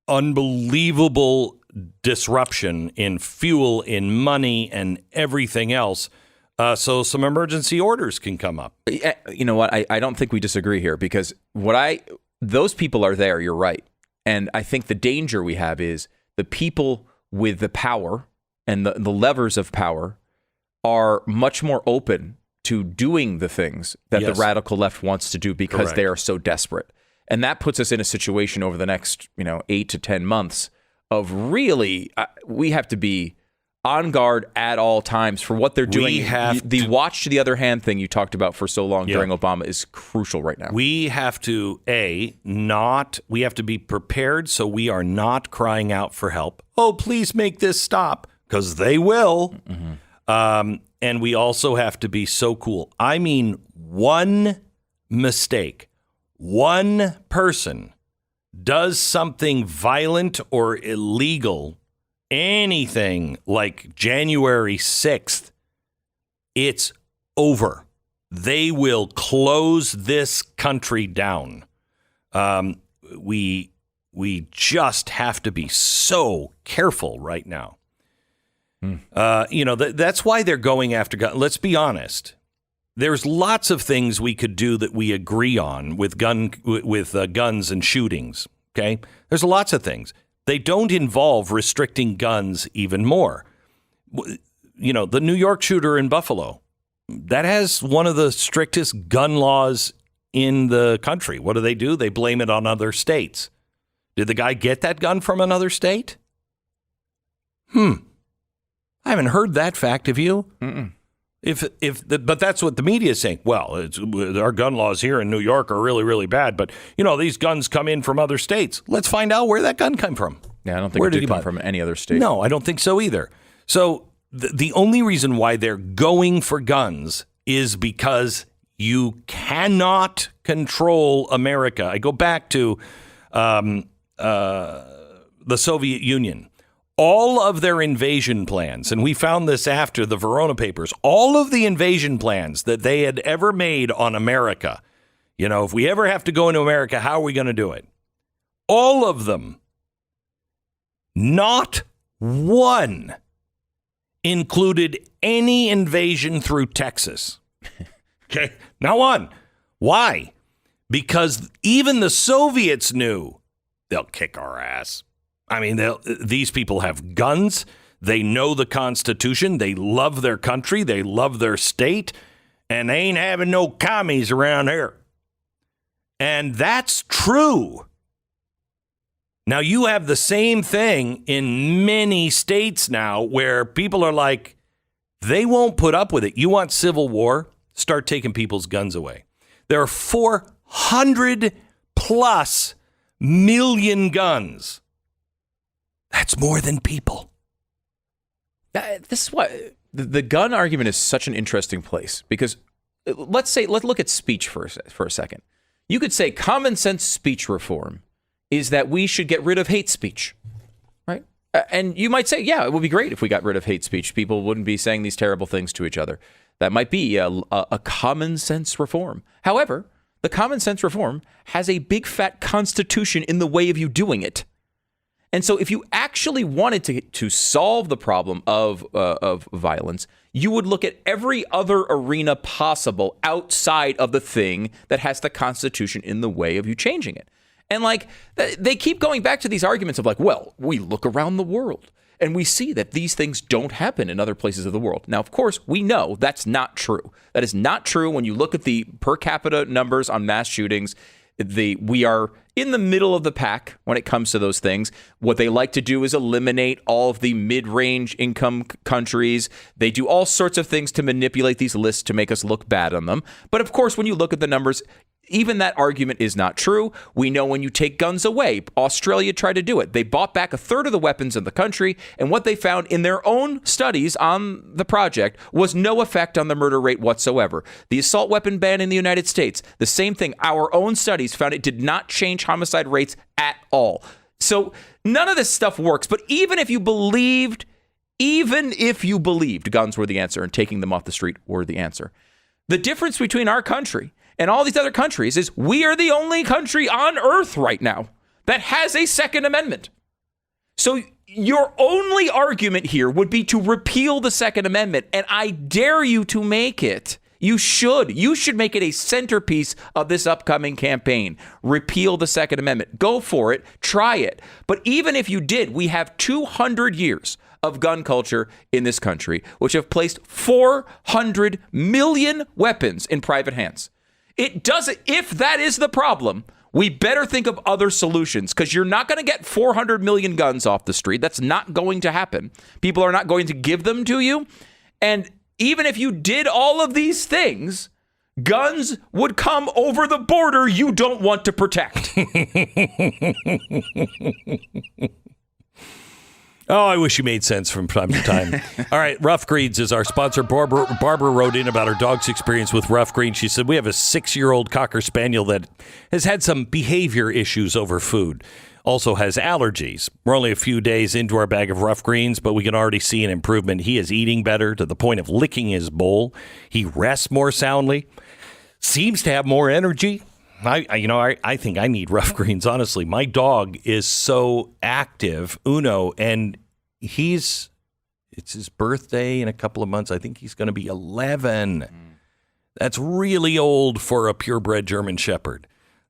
unbelievable disruption in fuel, in money, and everything else. So some emergency orders can come up. You know what? I don't think we disagree here, because those people are there. You're right. And I think the danger we have is the people with the power and the levers of power are much more open to doing the things that the radical left wants to do because they are so desperate. And that puts us in a situation over the next, 8 to 10 months of really, we have to be on guard at all times for what they're doing. The watch to the other hand thing you talked about for so long during Obama is crucial right now. We have to, we have to be prepared so we are not crying out for help. Oh, please make this stop, because they will. Mm-hmm. And we also have to be so cool. I mean, one mistake, one person does something violent or illegal, anything like January 6th, it's over. They will close this country down. We just have to be so careful right now. That's why they're going after guns. Let's be honest. There's lots of things we could do that we agree on with guns and shootings. Okay, there's lots of things. They don't involve restricting guns even more. The New York shooter in Buffalo, that has one of the strictest gun laws in the country. What do? They blame it on other states. Did the guy get that gun from another state? I haven't heard that fact. Have you? Mm-mm. But that's what the media is saying. Well, our gun laws here in New York are really, really bad. But, these guns come in from other states. Let's find out where that gun came from. Yeah, I don't think it did come from any other state. No, I don't think so either. So the only reason why they're going for guns is because you cannot control America. I go back to the Soviet Union. All of their invasion plans, and we found this after the Verona Papers, all of the invasion plans that they had ever made on America, if we ever have to go into America, how are we going to do it? All of them, not one, included any invasion through Texas. Okay, not one. Why? Because even the Soviets knew they'll kick our ass. I mean, these people have guns. They know the Constitution. They love their country. They love their state. And they ain't having no commies around here. And that's true. Now, you have the same thing in many states now where people are like, they won't put up with it. You want civil war? Start taking people's guns away. There are 400 plus million guns. That's more than people. This is why the gun argument is such an interesting place, because let's look at speech for a second. You could say common sense speech reform is that we should get rid of hate speech, right? And you might say, yeah, it would be great if we got rid of hate speech. People wouldn't be saying these terrible things to each other. That might be a common sense reform. However, the common sense reform has a big fat constitution in the way of you doing it. And so if you actually wanted to solve the problem of violence, you would look at every other arena possible outside of the thing that has the Constitution in the way of you changing it. And they keep going back to these arguments of well, we look around the world and we see that these things don't happen in other places of the world. Now, of course, we know that's not true. That is not true when you look at the per capita numbers on mass shootings. We are in the middle of the pack when it comes to those things. What they like to do is eliminate all of the mid-range income countries. They do all sorts of things to manipulate these lists to make us look bad on them. But of course, when you look at the numbers, even that argument is not true. We know when you take guns away, Australia tried to do it. They bought back a third of the weapons in the country, and what they found in their own studies on the project was no effect on the murder rate whatsoever. The assault weapon ban in the United States, the same thing. Our own studies found it did not change homicide rates at all. So none of this stuff works. But even if you believed guns were the answer and taking them off the street were the answer, the difference between our country and all these other countries is we are the only country on earth right now that has a Second Amendment. So your only argument here would be to repeal the Second Amendment, and I dare you to make it. You should. You should make it a centerpiece of this upcoming campaign. Repeal the Second Amendment. Go for it. Try it. But even if you did, we have 200 years of gun culture in this country, which have placed 400 million weapons in private hands. It doesn't. If that is the problem, we better think of other solutions, because you're not going to get 400 million guns off the street. That's not going to happen. People are not going to give them to you. And even if you did all of these things, guns would come over the border you don't want to protect. Oh, I wish you made sense from time to time. All right, Rough Greens is our sponsor. Barbara wrote in about her dog's experience with Rough Greens. She said, we have a 6-year-old Cocker Spaniel that has had some behavior issues over food. Also has allergies. We're only a few days into our bag of Rough Greens, but we can already see an improvement. He is eating better to the point of licking his bowl. He rests more soundly. Seems to have more energy. I think I need Rough Greens, honestly. My dog is so active, Uno, and it's his birthday in a couple of months. I think he's going to be 11. That's really old for a purebred German Shepherd.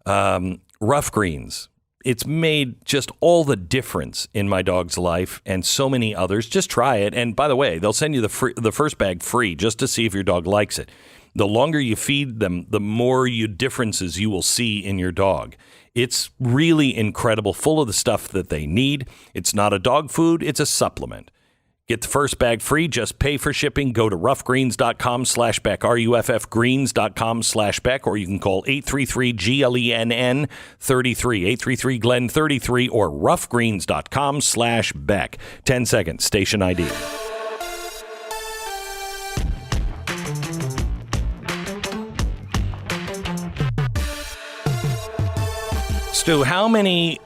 Rough Greens. It's made just all the difference in my dog's life and so many others. Just try it. And by the way, they'll send you the first bag free just to see if your dog likes it. The longer you feed them, the more differences you will see in your dog. It's really incredible, full of the stuff that they need. It's not a dog food. It's a supplement. Get the first bag free. Just pay for shipping. Go to roughgreens.com/Beck, ruffgreens.com/Beck, or you can call 833-GLENN-33, 833-GLEN-33, or roughgreens.com/Beck. 10 seconds. Station ID. Stu, how many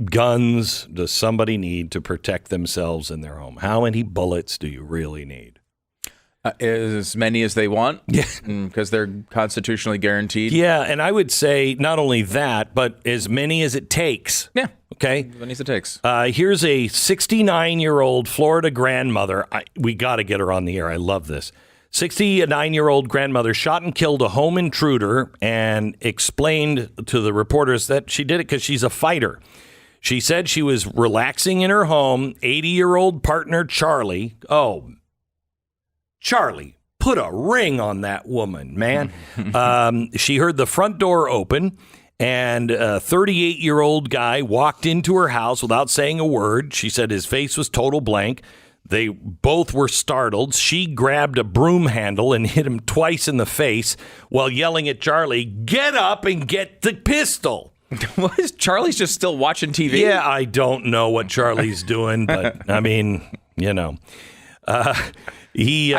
guns does somebody need to protect themselves in their home? How many bullets do you really need? As many as they want, because they're constitutionally guaranteed. Yeah, and I would say not only that, but as many as it takes. Yeah. Okay. As many as it takes. Here's a 69-year-old Florida grandmother. We got to get her on the air. I love this. 69-year-old grandmother shot and killed a home intruder and explained to the reporters that she did it because she's a fighter. She said she was relaxing in her home. 80-year-old partner Charlie. Oh, Charlie, put a ring on that woman, man. She heard the front door open, and a 38-year-old guy walked into her house without saying a word. She said his face was total blank. They both were startled. She grabbed a broom handle and hit him twice in the face while yelling at Charlie, "Get up and get the pistol." What is Charlie's just still watching TV? Yeah, I don't know what Charlie's doing, but I mean, you know. I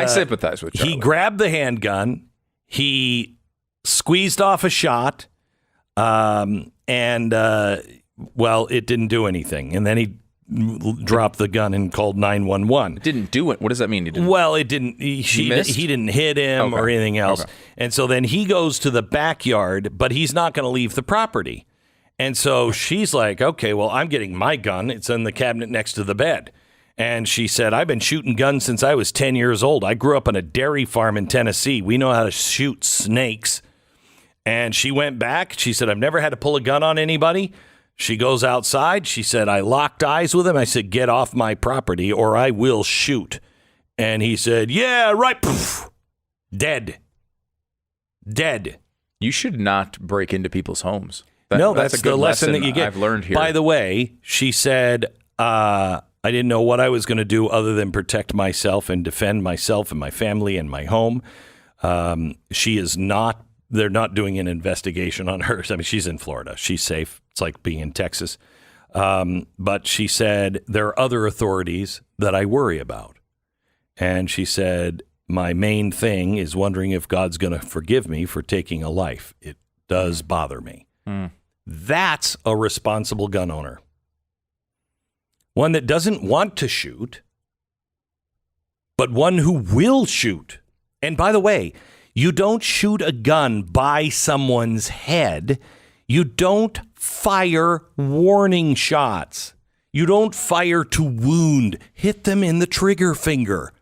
sympathize with Charlie. He grabbed the handgun. He squeezed off a shot, well, it didn't do anything. And then he dropped the gun and called 911. Didn't do it. What does that mean? He didn't. Well, it didn't. He didn't hit him or anything else. Okay. And so then he goes to the backyard, but he's not going to leave the property. And so she's like, "Okay, well, I'm getting my gun. It's in the cabinet next to the bed." And she said, "I've been shooting guns since I was 10 years old. I grew up on a dairy farm in Tennessee. We know how to shoot snakes." And she went back. She said, "I've never had to pull a gun on anybody." She goes outside. She said, "I locked eyes with him. I said, 'Get off my property or I will shoot.'" And he said, "Yeah, right." Poof. Dead. You should not break into people's homes. That's a good lesson that you get. I've learned here. By the way, she said, I didn't know what I was going to do other than protect myself and defend myself and my family and my home. They're not doing an investigation on her. I mean, she's in Florida. She's safe. It's like being in Texas. But she said, there are other authorities that I worry about. And she said, my main thing is wondering if God's going to forgive me for taking a life. It does bother me. That's a responsible gun owner. One that doesn't want to shoot, but one who will shoot. And by the way, you don't shoot a gun by someone's head. You don't fire warning shots. You don't fire to wound. Hit them in the trigger finger.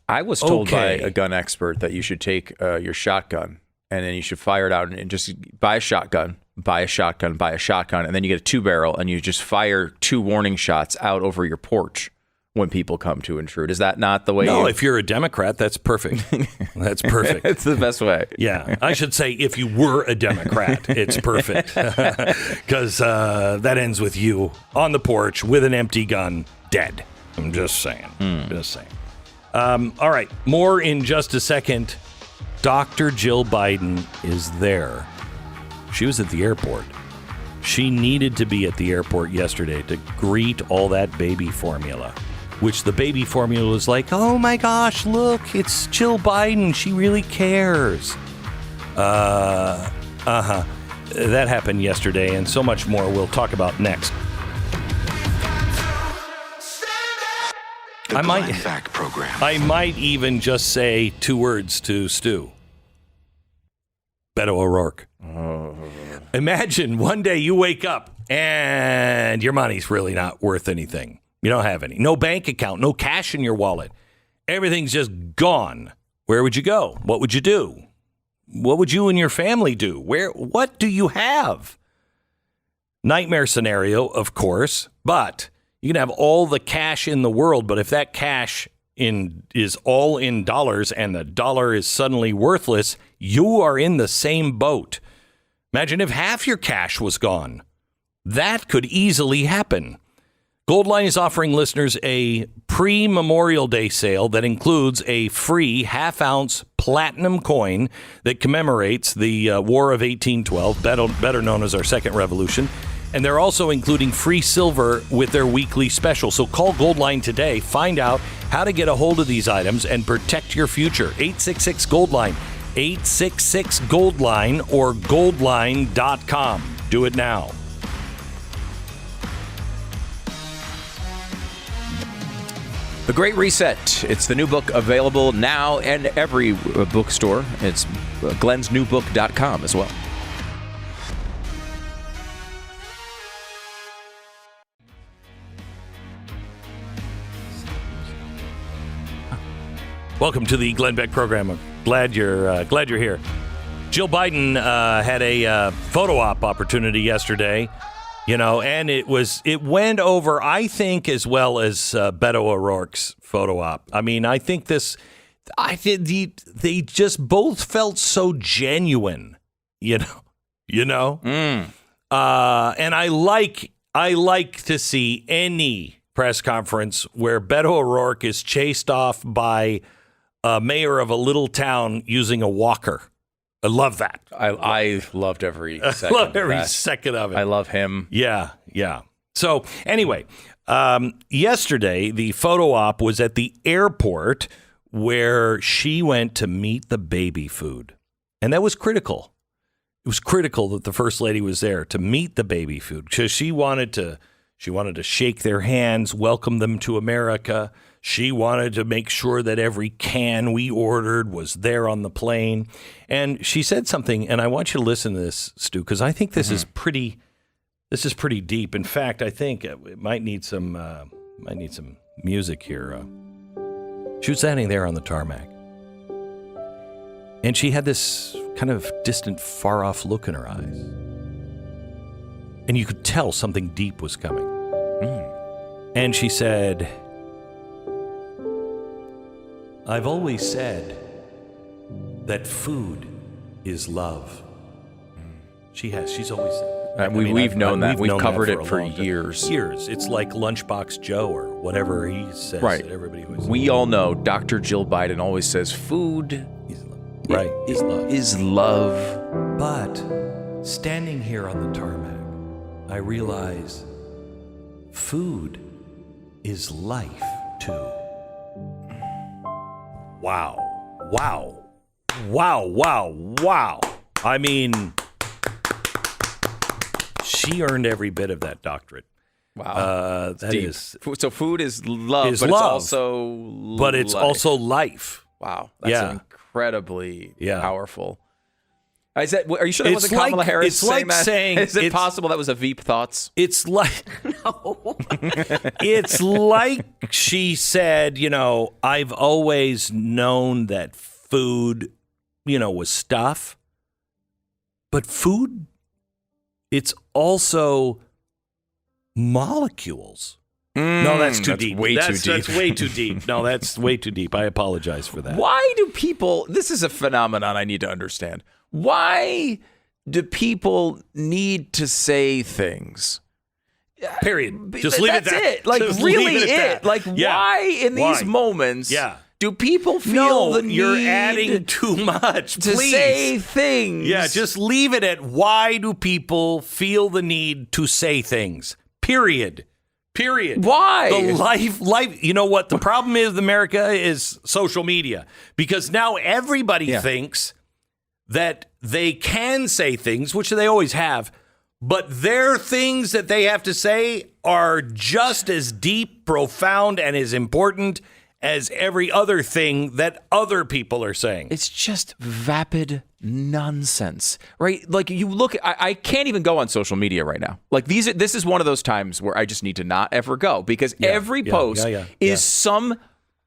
I was told by a gun expert that you should take your shotgun and then you should fire it out and just buy a shotgun, and then you get a 2-barrel and you just fire 2 warning shots out over your porch when people come to intrude. Is that not the way? No, if you're a Democrat, that's perfect. That's perfect. It's the best way. Yeah. I should say if you were a Democrat, it's perfect. Because that ends with you on the porch with an empty gun, dead. I'm just saying. Just saying. All right. More in just a second. Dr. Jill Biden is there. She was at the airport. She needed to be at the airport yesterday to greet all that baby formula. Which the baby formula was like, oh my gosh, look, it's Jill Biden. She really cares. That happened yesterday, and so much more we'll talk about next. The Glenn Beck program. I might even just say 2 words to Stu. Beto O'Rourke. Imagine one day you wake up and your money's really not worth anything. You don't have any. No bank account, no cash in your wallet. Everything's just gone. Where would you go? What would you do? What would you and your family do? What do you have? Nightmare scenario, of course, but you can have all the cash in the world, but if that cash is all in dollars and the dollar is suddenly worthless, you are in the same boat. Imagine if half your cash was gone. That could easily happen. Goldline is offering listeners a pre-Memorial Day sale that includes a free half-ounce platinum coin that commemorates the War of 1812, better known as our Second Revolution. And they're also including free silver with their weekly special. So call Goldline today. Find out how to get a hold of these items and protect your future. 866-GOLDLINE. 866-GOLDLINE or goldline.com. Do it now. The Great Reset. It's the new book available now and every bookstore. It's glensnewbook.com as well. Welcome to the Glenn Beck program. I'm glad you're here. Jill Biden had a photo op opportunity yesterday. And it went over, I think, as well as Beto O'Rourke's photo op. I mean, I think they just both felt so genuine, And I like to see any press conference where Beto O'Rourke is chased off by a mayor of a little town using a walker. I love that. I loved every second. I love every second of it. I love him. Yeah. So anyway, yesterday the photo op was at the airport where she went to meet the baby food, and that was critical. It was critical that the first lady was there to meet the baby food because she wanted to shake their hands, welcome them to America. She wanted to make sure that every can we ordered was there on the plane. And she said something, and I want you to listen to this, Stu, because I think this is pretty deep. In fact, I think it might need some music here. She was standing there on the tarmac, and she had this kind of distant, far-off look in her eyes. And you could tell something deep was coming. And she said, I've always said that food is love. She's always said. We've known that. We've covered it for years. Years. It's like Lunchbox Joe or whatever he says. Right. That everybody always we all know Dr. Jill Biden always says food is love. But standing here on the tarmac, I realize food is life too. Wow. I mean, she earned every bit of that doctorate. Wow. That deep. So food is love, it's also also life. Wow. That's incredibly powerful. Are you sure that wasn't Kamala Harris it's like that? saying... Is it possible that was a Veep Thoughts? It's like... No. It's like she said, I've always known that food, was stuff. But food, it's also molecules. No, that's too deep. That's way too deep. No, that's way too deep. I apologize for that. Why do people... This is a phenomenon I need to understand. Why do people need to say things? Period. Just leave That's it at that. it. Like, Just really leave it at that. Like, why in these moments do people feel the need you're adding too much. to Please. say things? Yeah, just leave it at why do people feel the need to say things? Period. Why? The life. You know what? The problem is, America, is social media. Because now everybody thinks that they can say things, which they always have, but their things that they have to say are just as deep, profound, and as important as every other thing that other people are saying. It's just vapid nonsense, right? Like, you look, I can't even go on social media right now. Like, this is one of those times where I just need to not ever go, because every post is some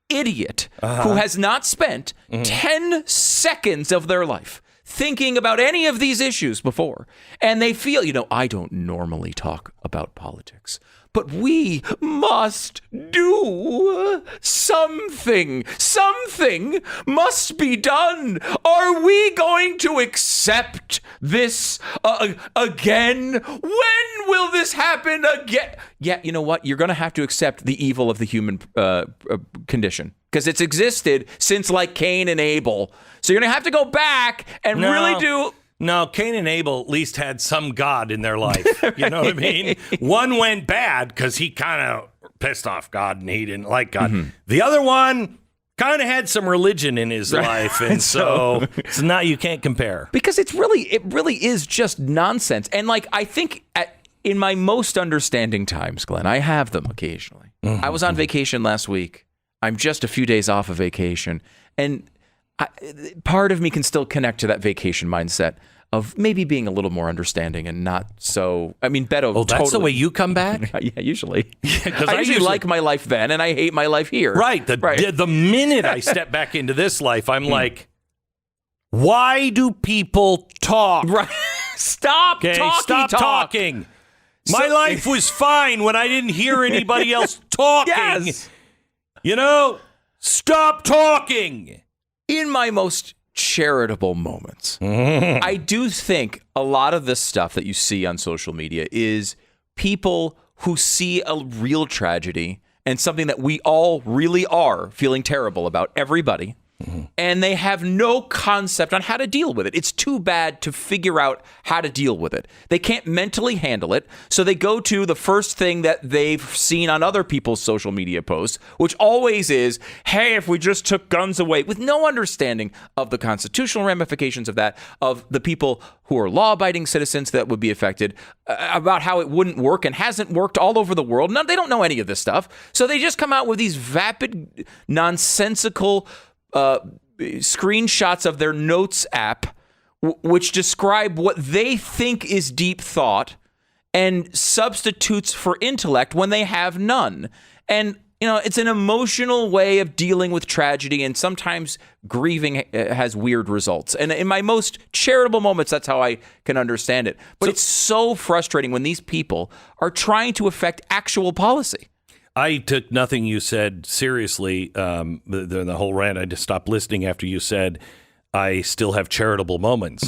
idiot who has not spent 10 seconds of their life thinking about any of these issues before. And they feel, I don't normally talk about politics, but we must do something. Something must be done. Are we going to accept this again? When will this happen again? Yeah, you know what? You're going to have to accept the evil of the human condition, because it's existed since like Cain and Abel. So you're going to have to go back and really do... No, Cain and Abel at least had some God in their life. You know what I mean? One went bad because he kind of pissed off God and he didn't like God. The other one kind of had some religion in his life. And so it's not, you can't compare. Because it really is just nonsense. And like, I think in my most understanding times, Glenn, I have them occasionally. I was on vacation last week. I'm just a few days off of vacation. And part of me can still connect to that vacation mindset of maybe being a little more understanding and not so... I mean, Beto... Oh, that's the way you come back? Yeah, usually. I usually like my life then, and I hate my life here. Right. The minute I step back into this life, I'm like, why do people talk? Right. Stop talking. My life was fine when I didn't hear anybody else talking. Yes. Stop talking. In my most charitable moments, I do think a lot of this stuff that you see on social media is people who see a real tragedy and something that we all really are feeling terrible about, everybody, and they have no concept on how to deal with it. It's too bad to figure out how to deal with it. They can't mentally handle it, so they go to the first thing that they've seen on other people's social media posts, which always is, hey, if we just took guns away, with no understanding of the constitutional ramifications of that, of the people who are law-abiding citizens that would be affected, about how it wouldn't work and hasn't worked all over the world. No, they don't know any of this stuff, so they just come out with these vapid, nonsensical screenshots of their notes app, which describe what they think is deep thought and substitutes for intellect when they have none. And, it's an emotional way of dealing with tragedy, and sometimes grieving has weird results. And in my most charitable moments, that's how I can understand it. But it's so frustrating when these people are trying to affect actual policy. I took nothing you said seriously. The whole rant, I just stopped listening after you said, I still have charitable moments.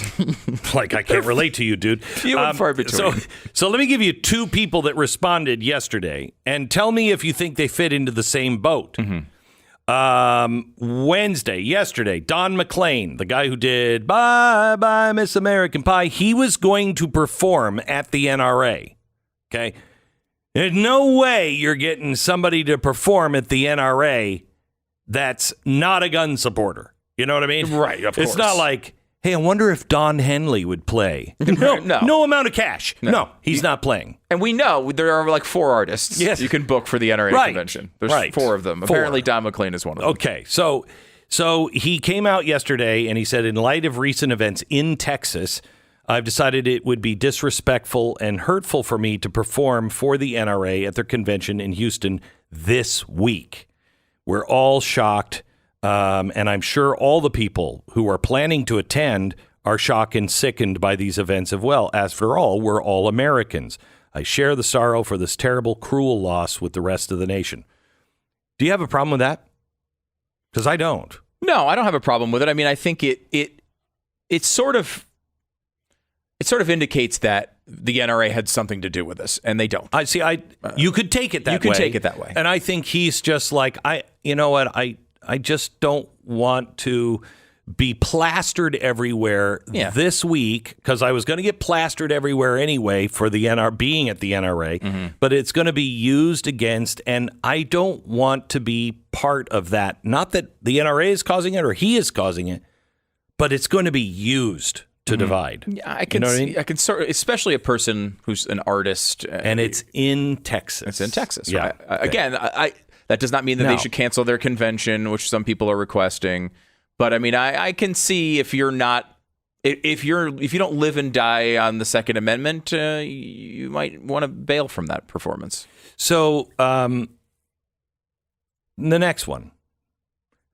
Like, I can't relate to you, dude. Few and far between. So let me give you two people that responded yesterday and tell me if you think they fit into the same boat. Yesterday, Don McLean, the guy who did Bye Bye Miss American Pie, he was going to perform at the NRA. Okay. There's no way you're getting somebody to perform at the NRA that's not a gun supporter. You know what I mean? Right, of course. It's not like, hey, I wonder if Don Henley would play. No amount of cash. No, he's not playing. And we know there are like 4 artists you can book for the NRA convention. There's 4 of them. Apparently, Don McLean is one of them. Okay, so So he came out yesterday and he said, in light of recent events in Texas, I've decided it would be disrespectful and hurtful for me to perform for the NRA at their convention in Houston this week. We're all shocked, and I'm sure all the people who are planning to attend are shocked and sickened by these events as well. After all, we're all Americans. I share the sorrow for this terrible, cruel loss with the rest of the nation. Do you have a problem with that? Because I don't. No, I don't have a problem with it. I mean, I think it sort of indicates that the NRA had something to do with this, and they don't. You could take it that way. You could take it that way. And I think he's just like, you know what? I just don't want to be plastered everywhere this week, because I was going to get plastered everywhere anyway for the being at the NRA, but it's going to be used against, and I don't want to be part of that. Not that the NRA is causing it or he is causing it, but it's going to be used to divide. Yeah, I can see. I mean? I can sort of, especially a person who's an artist, and it's in Texas. It's in Texas. Yeah. Right? Okay. Again, that does not mean that they should cancel their convention, which some people are requesting. But I mean, I can see if you don't live and die on the Second Amendment, you might want to bail from that performance. So the next one,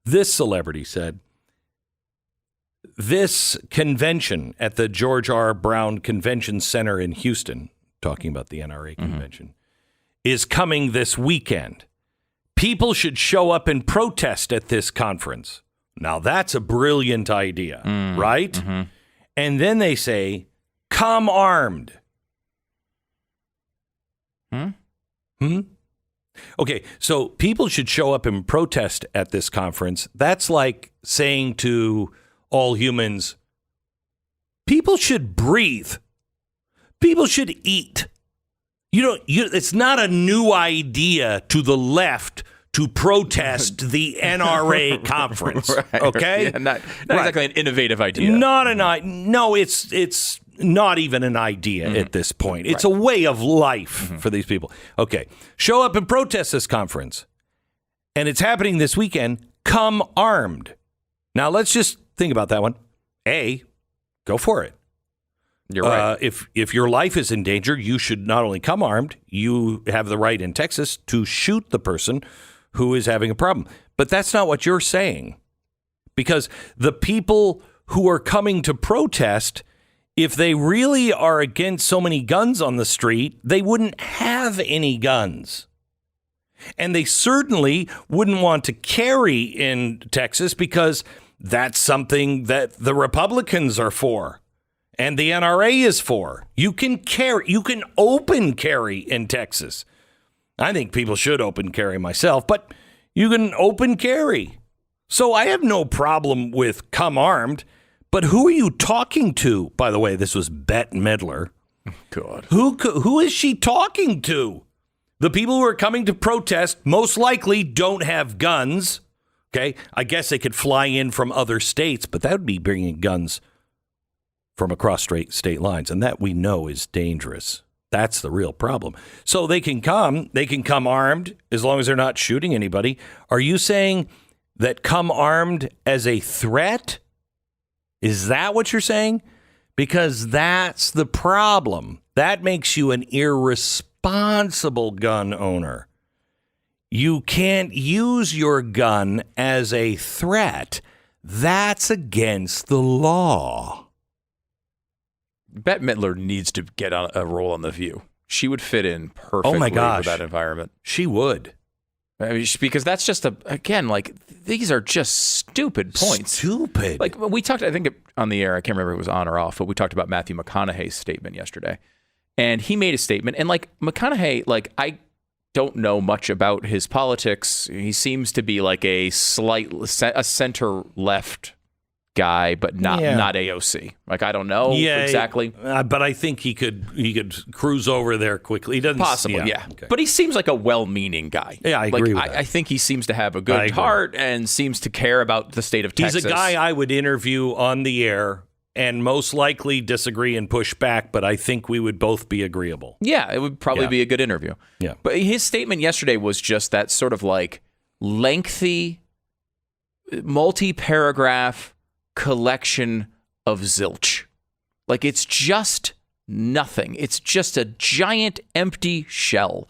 this celebrity said, this convention at the George R. Brown Convention Center in Houston, talking about the NRA convention, is coming this weekend. People should show up and protest at this conference. Now, that's a brilliant idea, right? Mm-hmm. And then they say, come armed. Okay, so people should show up and protest at this conference. That's like saying to all humans, people should breathe. People should eat. It's not a new idea to the left to protest the NRA conference, right, okay? Yeah, not exactly an innovative idea. No, it's not even an idea at this point. It's a way of life for these people. Okay, show up and protest this conference, and it's happening this weekend. Come armed. Now, let's just think about that one. A, go for it. You're right. If your life is in danger, you should not only come armed, you have the right in Texas to shoot the person who is having a problem. But that's not what you're saying. Because the people who are coming to protest, if they really are against so many guns on the street, they wouldn't have any guns. And they certainly wouldn't want to carry in Texas because that's something that the Republicans are for and the NRA is for. You can open carry in Texas. I think people should open carry myself, but you can open carry. So I have no problem with come armed, but who are you talking to? By the way, this was Bette Midler. God. Who is she talking to? The people who are coming to protest most likely don't have guns. Okay, I guess they could fly in from other states, but that would be bringing guns from across state lines, and that we know is dangerous. That's the real problem. So they can come armed as long as they're not shooting anybody. Are you saying that come armed as a threat? Is that what you're saying? Because that's the problem. That makes you an irresponsible gun owner. You can't use your gun as a threat. That's against the law. Bette Midler needs to get on a role on The View. She would fit in perfectly with that environment. She would. I mean, because that's just these are just stupid points. Stupid. Like we talked, I think on the air, I can't remember if it was on or off, but we talked about Matthew McConaughey's statement yesterday. And he made a statement. And like McConaughey, I don't know much about his politics. He seems to be like a center left guy, but not AOC. Like I don't know exactly. But I think he could cruise over there quickly. He doesn't possibly, Okay. But he seems like a well-meaning guy. Yeah, I agree with that. I think he seems to have a good heart and seems to care about the state of Texas. He's a guy I would interview on the air and most likely disagree and push back, but I think we would both be agreeable. Yeah, it would probably be a good interview. Yeah. But his statement yesterday was just that sort of like lengthy multi-paragraph collection of zilch. Like, it's just nothing. It's just a giant empty shell.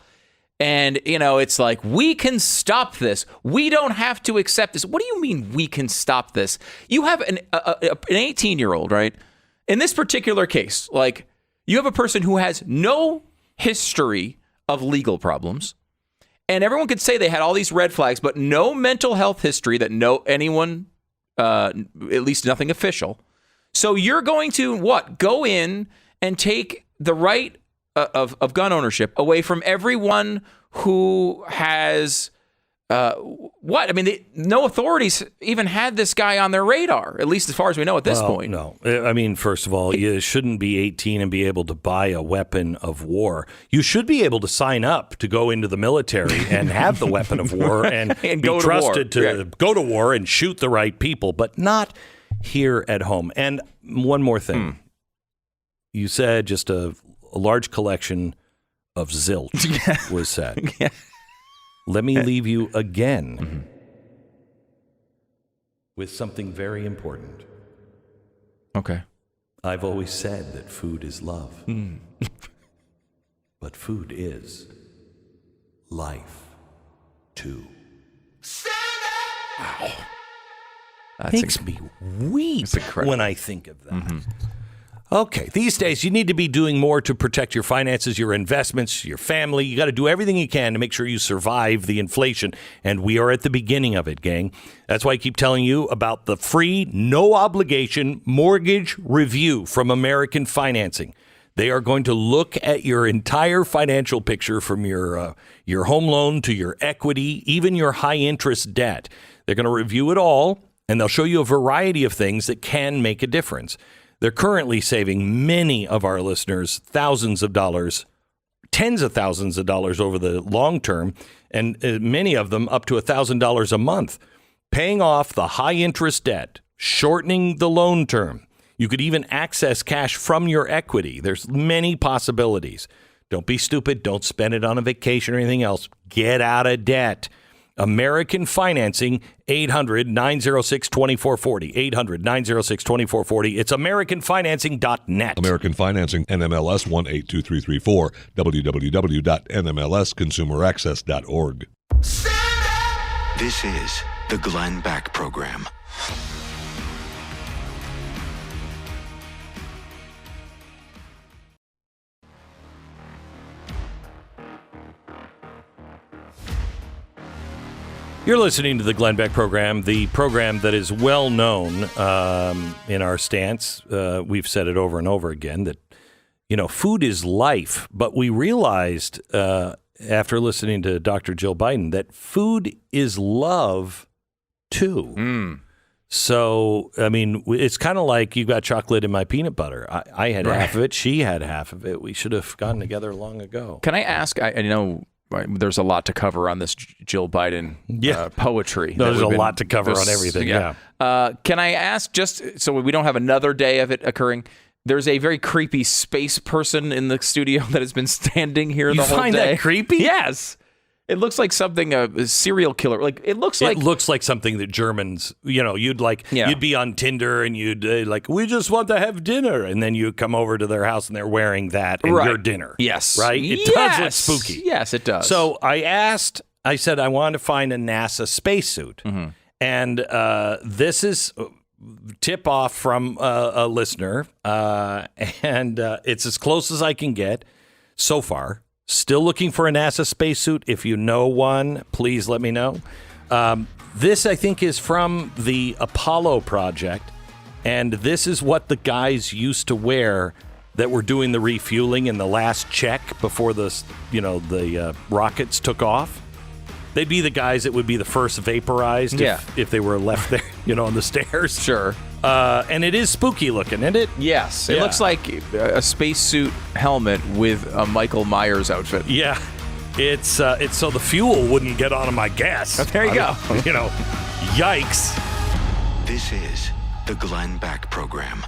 And, it's like, we can stop this. We don't have to accept this. What do you mean we can stop this? You have an 18-year-old, right? In this particular case, like, you have a person who has no history of legal problems. And everyone could say they had all these red flags, but no mental health history that anyone, at least nothing official. So you're going to go in and take the right of gun ownership away from everyone who has no authorities even had this guy on their radar, at least as far as we know at this point. No. I mean, first of all, you shouldn't be 18 and be able to buy a weapon of war. You should be able to sign up to go into the military and have the weapon of war and be trusted to go to war and shoot the right people, but not here at home. And one more thing. You said just a large collection of zilch was said. Yeah. Let me leave you again with something very important. Okay. I've always said that food is love. But food is life, too. Wow. That makes me weep when I think of that. Okay, these days you need to be doing more to protect your finances, your investments, your family. You got to do everything you can to make sure you survive the inflation. And we are at the beginning of it, gang. That's why I keep telling you about the free, no obligation mortgage review from American Financing. They are going to look at your entire financial picture from your home loan to your equity, even your high interest debt. They're going to review it all, and they'll show you a variety of things that can make a difference. They're currently saving many of our listeners thousands of dollars, tens of thousands of dollars over the long term, and many of them up to $1,000 a month, paying off the high interest debt, shortening the loan term. You could even access cash from your equity. There's many possibilities. Don't be stupid. Don't spend it on a vacation or anything else. Get out of debt. American Financing, 800-906-2440. 800-906-2440. It's AmericanFinancing.net. American Financing, NMLS 182334. www.nmlsconsumeraccess.org. This is the Glenn Beck Program. You're listening to the Glenn Beck Program, the program that is well known in our stance. We've said it over and over again that, food is life. But we realized after listening to Dr. Jill Biden that food is love, too. So, I mean, it's kind of like you got chocolate in my peanut butter. I had half of it. She had half of it. We should have gotten together long ago. Can I ask, I know there's a lot to cover on this Jill Biden poetry. There's a lot to cover on everything. Yeah. Can I ask, just so we don't have another day of it occurring, there's a very creepy space person in the studio that has been standing here the whole day. You find that creepy? Yes. It looks like something a serial killer. Like it looks like something that Germans, you'd be on Tinder and you'd we just want to have dinner, and then you come over to their house and they're wearing that and your dinner. Yes, right. It does look spooky. Yes, it does. So I said I wanted to find a NASA spacesuit, and this is tip off from a listener, and it's as close as I can get so far. Still looking for a NASA spacesuit. If you know one, please let me know. This, I think, is from the Apollo project, and this is what the guys used to wear that were doing the refueling in the last check before the rockets took off. They'd be the guys that would be the first vaporized if they were left there, on the stairs. Sure. And it is spooky looking, isn't it? Yes. It looks like a spacesuit helmet with a Michael Myers outfit. Yeah. It's so the fuel wouldn't get onto my gas. There you go. Yikes. This is the Glenn Beck Program.